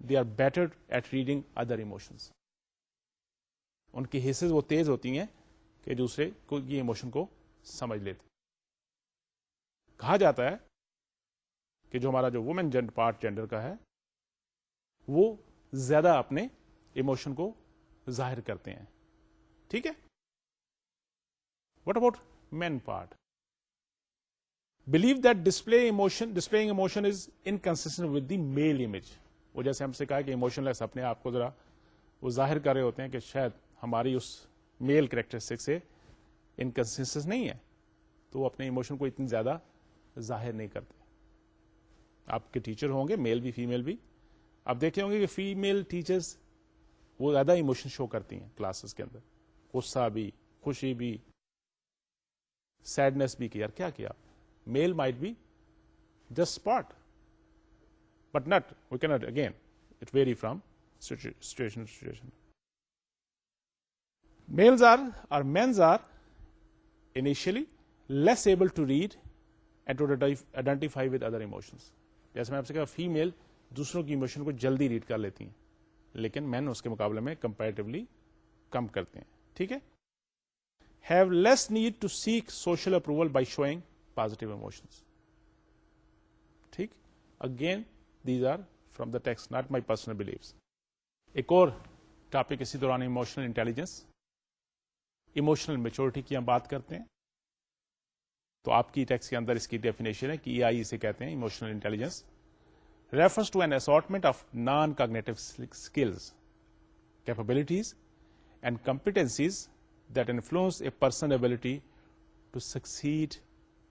A: they are better at reading other emotions. ان کی حصص وہ تیز ہوتی ہیں کہ دوسرے کو یہ ایموشن کو سمجھ لیتے. کہا جاتا ہے کہ جو ہمارا جو وومن پارٹ جینڈر کا ہے وہ زیادہ اپنے ایموشن کو ظاہر کرتے ہیں. ٹھیک ہے. What about men part? Believe that displaying emotion is inconsistent with the male image. وہ جیسے ہم سے کہا کہ ایموشن لیس اپنے آپ کو ذرا وہ ظاہر کر رہے ہوتے ہیں کہ شاید ہماری اس میل کریکٹرسٹک سے انکنسسٹنٹ نہیں ہے, تو وہ اپنے ایموشن کو اتنی زیادہ ظاہر نہیں کرتے. آپ کے ٹیچر ہوں گے, میل بھی فیمیل بھی, آپ دیکھے ہوں گے کہ فیمیل ٹیچرز وہ زیادہ ایموشن شو کرتی ہیں کلاسز کے اندر, غصہ بھی, خوشی بھی, سیڈنس بھی, کہ یار کیا کیا. Male might be just spot but not, we key not, again it vary from situation to situation. Males are men are initially less able to read and to identify with other emotions. جیسے میں آپ سے کہا female دوسروں کی emotion کو جلدی red کر لیتی ہیں, لیکن مین اس کے مقابلے میں کمپیریٹیولی کم کرتے ہیں. ٹھیک ہے. have less need to seek social approval by showing positive emotions. ٹھیک. Again, these are from the text, not my personal beliefs. ایک اور ٹاپک اسی دوران ایموشنل انٹیلیجنس, ایموشنل میچورٹی کی ہم بات کرتے ہیں. تو آپ کی ٹیکسٹ کے اندر اس کی ڈیفینیشن ہے کہ EI اسے کہتے ہیں emotional intelligence. refers to an assortment of non-cognitive skills, capabilities, and competencies that influence a person's ability to succeed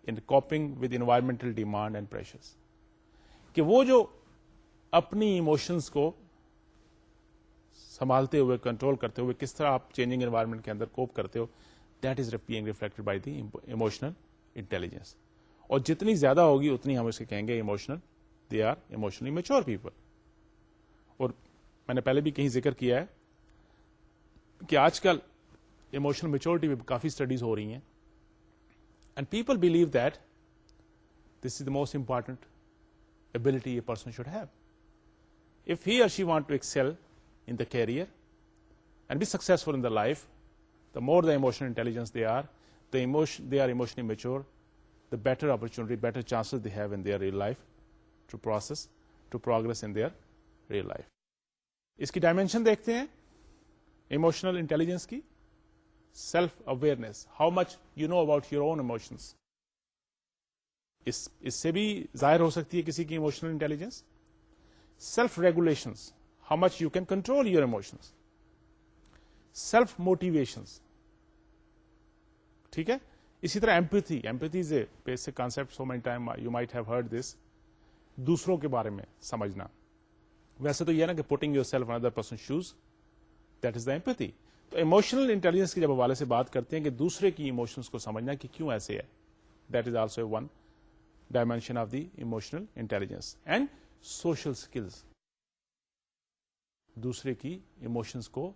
A: in coping with environmental demand and pressures. کہ وہ جو اپنی ایموشنز کو سنبھالتے ہوئے, کنٹرول کرتے ہوئے کس طرح آپ چینجنگ انوائرمنٹ کے اندر کوپ کرتے ہو, that is being reflected by the emotional intelligence. اور جتنی زیادہ ہوگی اتنی ہم اسے کہیں گے emotional, they are emotionally mature people. اور میں نے پہلے بھی کہیں ذکر کیا ہے کہ آج کل ایموشنل میچورٹی پہ کافی اسٹڈیز ہو رہی ہیں, and people believe that this is the most important ability a person should have. If he or she want to excel in the career and be successful in the life, the more the emotional intelligence they are emotionally mature, the better opportunity, better chances they have in their real life to progress in their real life. اس کی dimension دیکھتے ہیں emotional intelligence کی. Self awareness, how much you know about your own emotions, اس سے بھی ظاہر ہو سکتی ہے کسی کی emotional intelligence. Self regulations, how much you can control your emotions. Self motivations. ٹھیک ہے. اسی طرح empathy is a basic concept, so many time you might have heard this. دوسروں کے بارے میں سمجھنا. ویسے تو یہ نا کہ putting yourself in other person shoes, that is the empathy. تو ایموشنل انٹیلیجنس کے جب حوالے سے بات کرتے ہیں کہ دوسرے کی ایموشنس کو سمجھنا کہ کیوں ایسے ہے, that is also one dimension of the emotional intelligence. And social skills, دوسرے کی ایموشنز کو,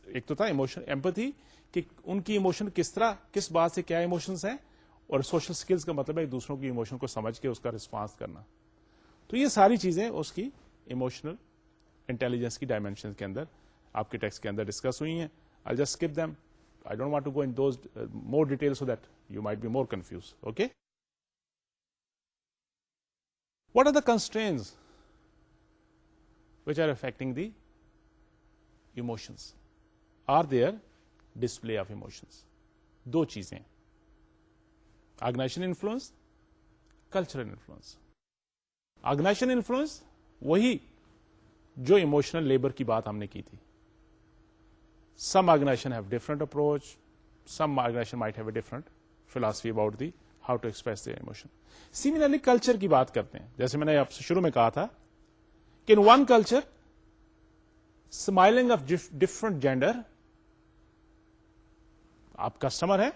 A: ایک تو تھا ایموشن ایمپتھی کہ ان کی ایموشن کس طرح, کس بات سے کیا ایموشنز ہیں, اور سوشل سکلز کا مطلب ہے دوسروں کی ایموشن کو سمجھ کے اس کا رسپانس کرنا. تو یہ ساری چیزیں اس کی ایموشنل انٹیلیجنس کی ڈائمینشن کے اندر آپ کے ٹیکسٹ کے اندر ڈسکس ہوئی ہیں. I'll just skip them. I don't want to go in those more details so that you might be more confused. Okay? What are the constraints which are affecting the emotions? Are there display of emotions? دو چیزیں, organisation influence, cultural influence. Organisation influence وہی جو emotional labour کی بات ہم نے کی تھی. Some organizations have different approach. Some organization might have a different philosophy about the how to express their emotion. Similarly, culture کی بات کرتے ہیں. جیسے میں نے آپ سے شروع میں کہا تھا کہ in one culture, smiling of different gender, آپ کسٹمر ہیں,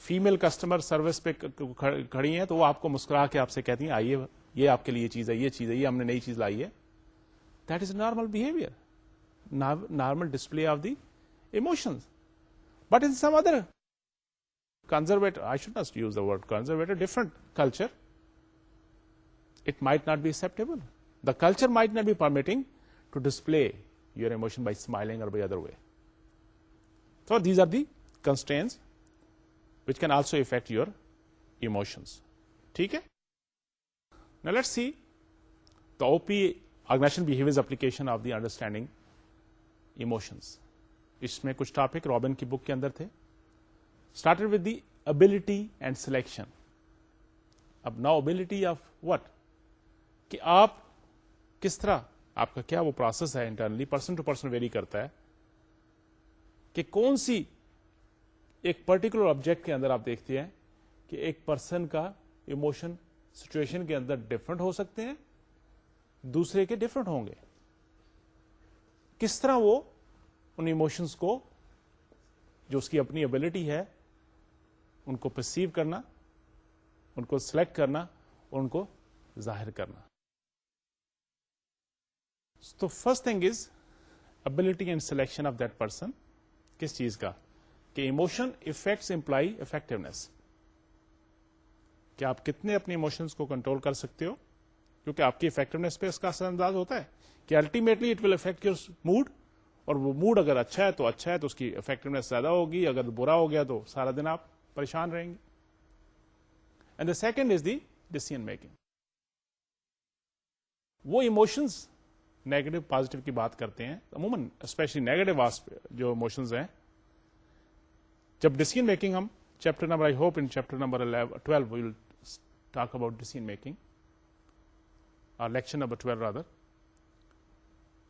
A: فیمل کسٹمر سروس پہ کھڑی ہیں, تو وہ آپ کو مسکرا کے آپ سے کہتی ہیں آئیے یہ آپ کے لیے چیز ہے, یہ چیز ہے, یہ ہم نے نئی چیز لائی ہے. That is normal behaviour, normal display of the emotions. But in some other conservative, I should not use the word conservative, different culture, it might not be acceptable. The culture might not be permitting to display your emotion by smiling or by other way. So these are the constraints which can also affect your emotions. ٹھیک ہے. Now let's see the OP, organizational behaviors application of the understanding emotions. اس میں کچھ topic robin کی بک کے اندر تھے. Started with the ability and selection. اب now ability of what? کہ آپ کس طرح, آپ کا کیا وہ پروسیس ہے internally, person to person vary کرتا ہے کہ کون سی ایک پرٹیکولر آبجیکٹ کے اندر آپ دیکھتے ہیں کہ ایک پرسن کا ایموشن سچویشن کے اندر ڈفرنٹ ہو سکتے ہیں, دوسرے کے ڈفرنٹ ہوں گے. کس طرح وہ ان ایموشنس کو, جو اس کی اپنی ابلٹی ہے, ان کو پرسیو کرنا, ان کو سلیکٹ کرنا اور ان کو ظاہر کرنا. تو first thing is ability and selection of that person. کس چیز کا؟ کہ ایموشن افیکٹس امپلائی افیکٹونیس. کہ آپ کتنے اپنے ایموشنس کو کنٹرول کر سکتے ہو, کیونکہ آپ کی افیکٹونیس پہ اس کا اثر انداز ہوتا ہے کہ ultimately it will affect your mood, اور وہ موڈ اگر اچھا ہے تو اچھا ہے تو اس کی افیکٹونیس زیادہ ہوگی, اگر برا ہو گیا تو سارا دن آپ پریشان رہیں گے. And the second is the decision making. وہ ایموشنز نیگیٹو پازیٹو کی بات کرتے ہیں عموماً, اسپیشلی نیگیٹو جو ایموشنز ہیں. جب ڈیسیژن میکنگ ہم chapter number, I hope in chapter number 12 we will talk about decision making, اور لیکچر نمبر 12 رادر.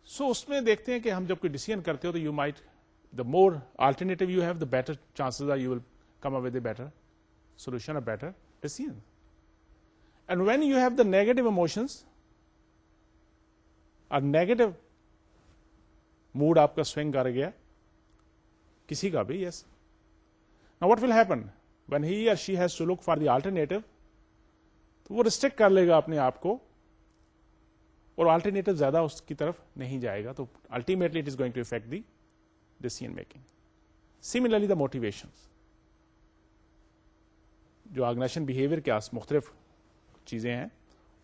A: سو اس میں دیکھتے ہیں کہ ہم جب کوئی ڈیسیژن کرتے ہو تو you might, the more alternative you have, the better chances are you will come up with a better solution, a better decision. And when you have the negative emotions, or negative mood آپ کا swing کر گیا, کسی کا بھی, yes. Now what will happen when he or she has to look for the alternative? تو وہ restrict کر لے گا اپنے آپ کو, اور alternative زیادہ اس کی طرف نہیں جائے گا, تو ultimately it is going to affect the decision making. Similarly the motivations, جو آرگنائزیشن بہیویئر کے مختلف چیزیں ہیں,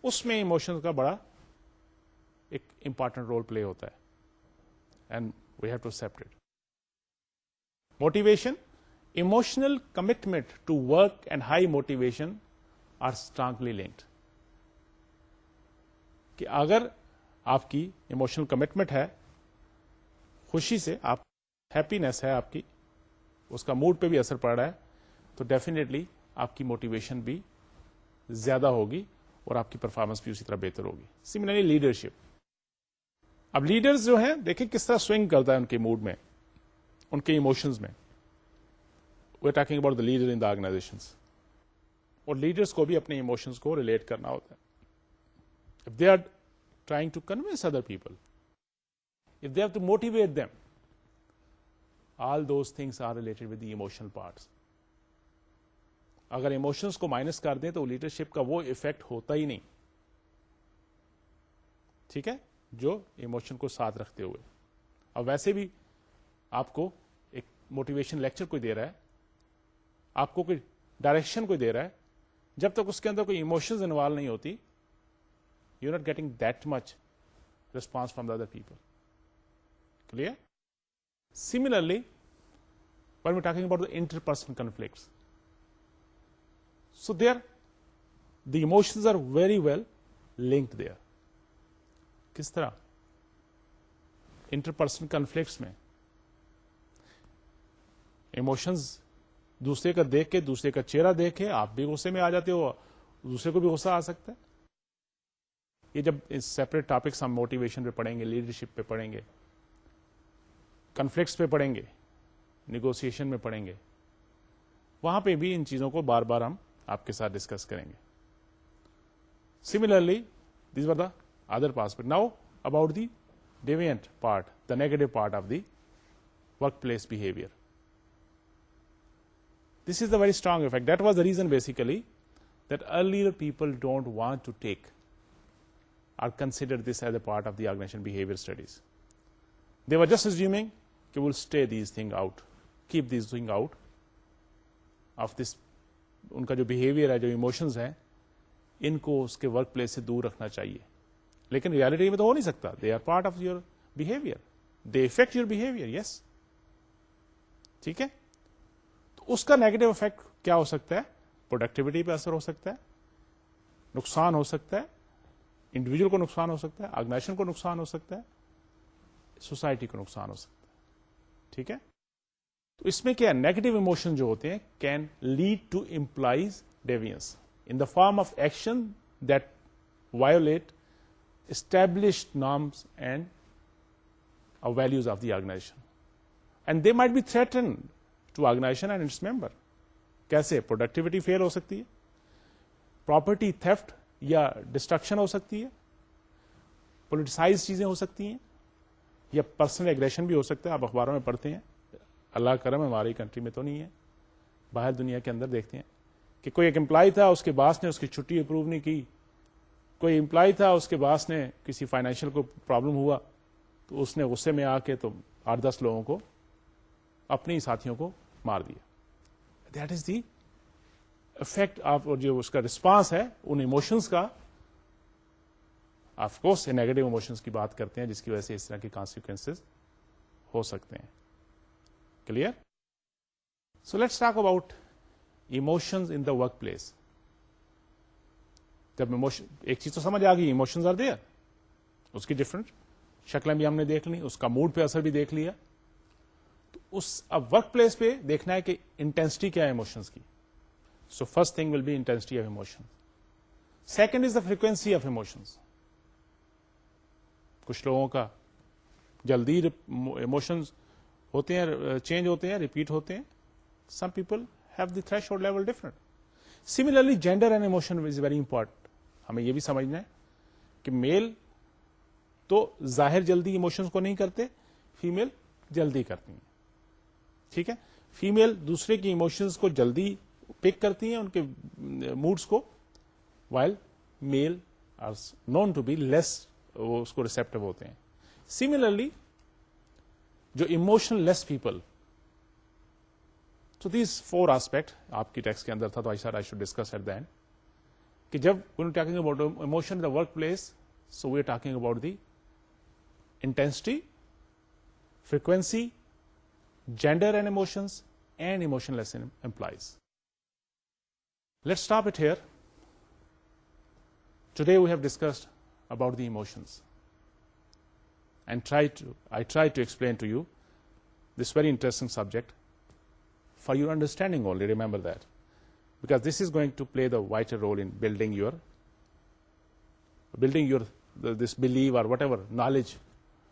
A: اس میں ایموشن کا بڑا ایک امپارٹنٹ رول پلے ہوتا ہے. And we have to separate motivation. Emotional commitment to work and high motivation are strongly linked. کہ اگر آپ کی ایموشنل کمٹمنٹ ہے, خوشی سے آپ, ہیپینس ہے آپ کی, اس کا موڈ پہ بھی اثر پڑ رہا ہے, تو ڈیفینیٹلی آپ کی موٹیویشن بھی زیادہ ہوگی اور آپ کی پرفارمنس بھی اسی طرح بہتر ہوگی. Similarly leadership. اب لیڈرز جو ہیں دیکھیں کس طرح سوئنگ کرتا ہے ان کے موڈ میں, ان کے ایموشنز میں. We are talking about the leader in the organisations. اور لیڈرز کو بھی اپنے ایموشنز کو ریلیٹ کرنا ہوتا ہے. If they are trying to convince other people, if they have to motivate them, all those things are related with the emotional parts. اگر emotions کو مائنس کر دیں تو لیڈرشپ کا وہ افیکٹ ہوتا ہی نہیں. ٹھیک ہے, جو ایموشن کو ساتھ رکھتے ہوئے. اب ویسے بھی آپ کو ایک موٹیویشن لیکچر کوئی دے رہا ہے, آپ کو کوئی ڈائریکشن کوئی دے رہا ہے, جب تک اس کے اندر کوئی ایموشنز انوالو نہیں ہوتی, you not getting that much response from the other people. Clear? Similarly when we're talking about the interpersonal conflicts, so there the emotions are very well linked there. کس طرح؟ انٹرپرسنل کنفلکٹس میں emotions دوسرے کا دیکھ کے, دوسرے کا چہرہ دیکھ کے آپ بھی غصے میں آ جاتے ہو, دوسرے کو بھی غصہ آ سکتا ہے. یہ جب سیپریٹ ٹاپکس ہم موٹیویشن پہ پڑھیں گے, لیڈرشپ پہ پڑھیں گے, کنفلکٹس پہ پڑھیں گے, نیگوسیشن میں پڑھیں گے, وہاں پہ بھی ان چیزوں کو بار بار ہم آپ کے ساتھ ڈسکس کریں گے. Similarly these are the other perspective. Now about the deviant part, the negative part of the workplace behavior. This is the very strong effect. That was the reason basically that earlier people don't want to take or consider this as a part of the organization behavior studies. They were just assuming that we'll stay these things out, keep these things out of this. ان کا جو behavior ہے, جو emotions ہیں, ان کو اس کے work place سے دور رکھنا چاہیے. لیکن ریالٹی میں تو ہو نہیں سکتا. They are part of your behaviour, they affect your behaviour. Yes, ٹھیک ہے. تو اس کا نیگیٹو افیکٹ کیا ہو سکتا ہے؟ پروڈکٹیوٹی پہ اثر ہو سکتا ہے, نقصان ہو سکتا ہے, انڈیویجل کو نقصان ہو سکتا ہے, آرگنائزیشن کو نقصان ہو سکتا ہے, سوسائٹی کو نقصان ہو سکتا ہے. ٹھیک ہے. تو اس میں کیا نیگیٹو ایموشن جو ہوتے ہیں can lead to employees deviance in the form of action that violate established norms and values of the organization, and they might be threatened to organization and its member. کیسے؟ Productivity فیل ہو سکتی ہے, property theft یا destruction ہو سکتی ہے, politicise چیزیں ہو سکتی ہیں, یا پرسنل ایگریشن بھی ہو سکتا ہے. آپ اخباروں میں پڑھتے ہیں, اللہ کرم ہماری کنٹری میں تو نہیں ہے, باہر دنیا کے اندر دیکھتے ہیں کہ کوئی ایک امپلائی تھا, اس کے باس نے اس کی چھٹی اپروو نہیں کی. کوئی امپلائی تھا, اس کے باس نے کسی فائنینشیل کو پرابلم ہوا تو اس نے غصے میں آ کے تو 8-10 لوگوں کو, اپنی ساتھیوں کو مار دیا. That is the effect of, جو اس کا رسپانس ہے ان ایموشنس کا. آف کورس نیگیٹو ایموشنس کی بات کرتے ہیں جس کی وجہ سے اس طرح کے کانسیکوینسز ہو سکتے ہیں. Clear? So let's talk about emotions in the work place. جب ایموشن, ایک چیز تو سمجھ آ گئی, ایموشنز آر دیئر, اس کی ڈفرنٹ شکلیں بھی ہم نے دیکھ لی, اس کا موڈ پہ اثر بھی دیکھ لیا. تو اس اب ورک پلیس پہ دیکھنا ہے کہ انٹینسٹی کیا ہے ایموشنز کی. So first thing will be intensity of emotion. Second is the frequency of emotions. کچھ لوگوں کا جلدی ایموشنز ہوتے ہیں, چینج ہوتے ہیں, ریپیٹ ہوتے ہیں. Some people have the threshold level different. Similarly gender and emotion is very important. ہمیں یہ بھی سمجھنا ہے کہ میل تو ظاہر جلدی ایموشنز کو نہیں کرتے, فیمیل جلدی کرتی ہیں. ٹھیک ہے. فیمیل دوسرے کی ایموشنز کو جلدی پک کرتی ہیں, ان کے موڈز کو, while male are known to be less, وہ اس کو ریسپٹیو ہوتے ہیں. سملرلی جو emotional less people, So these 4 aspects آپ کی ٹیکسٹ کے اندر تھا, تو I should discuss at the end. کہ جب we're talking about emotion in the workplace, so we're talking about the intensity, frequency, gender and emotions, and emotionless employees. Let's stop it here. Today we have discussed about the emotions and I tried to explain to you this very interesting subject for your understanding only, remember that, because this is going to play the vital role in building your this belief or whatever knowledge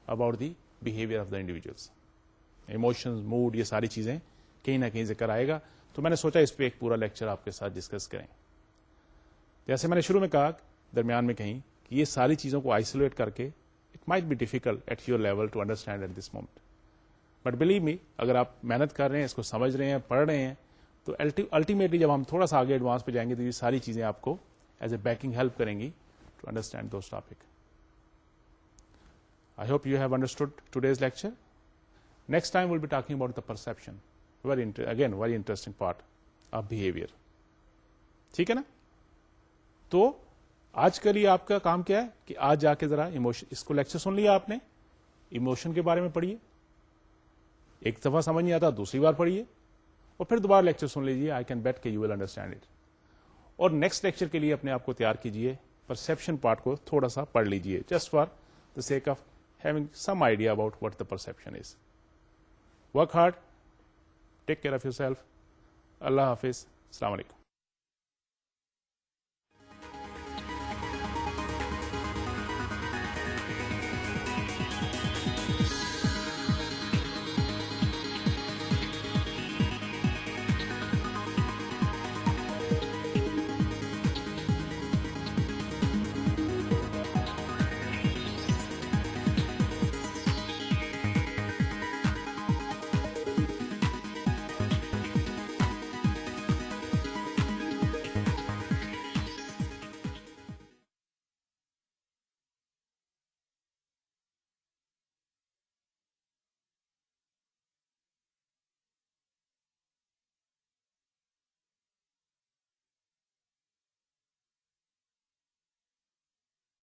A: about the behavior of the individuals. Emotions, mood, یہ ساری چیزیں کہیں نہ کہیں ذکر آئے گا. تو میں نے سوچا اس پہ ایک پورا لیکچر آپ کے ساتھ ڈسکس کریں. جیسے میں نے شروع میں کہا درمیان میں کہیں کہ یہ ساری چیزوں کو آئسولیٹ کر کے it might be difficult at your level to understand at this moment, but believe me, اگر آپ محنت کر رہے ہیں, اس کو سمجھ رہے ہیں, پڑھ رہے ہیں, تو الٹیمیٹلی جب ہم تھوڑا سا آگے ایڈوانس پہ جائیں گے تو یہ ساری چیزیں آپ کو ایز اے بیکنگ ہیلپ کریں گی to understand those topic. I hope you have understood today's lecture. Next time will be talking about the perception, again very interesting part of behaviour. ٹھیک ہے نا. تو آج کے لیے آپ کا کام کیا ہے کہ آج جا کے ذرا ایموشن, اس کو لیکچر سن لیا آپ نے, ایموشن کے بارے میں پڑھیے, ایک دفعہ سمجھ نہیں آتا دوسری بار پڑھیے, اور پھر دوبارہ لیکچر سن لیجیے. آئی کین بیٹ کہ یو ول انڈرسٹینڈ اٹ. اور نیکسٹ لیکچر کے لیے اپنے آپ کو تیار کیجیے, پرسپشن پارٹ کو تھوڑا سا پڑھ لیجیے, just for the sake of having some idea about what the perception is. Work hard, take care of yourself. Allah حافظ. السلام علیکم.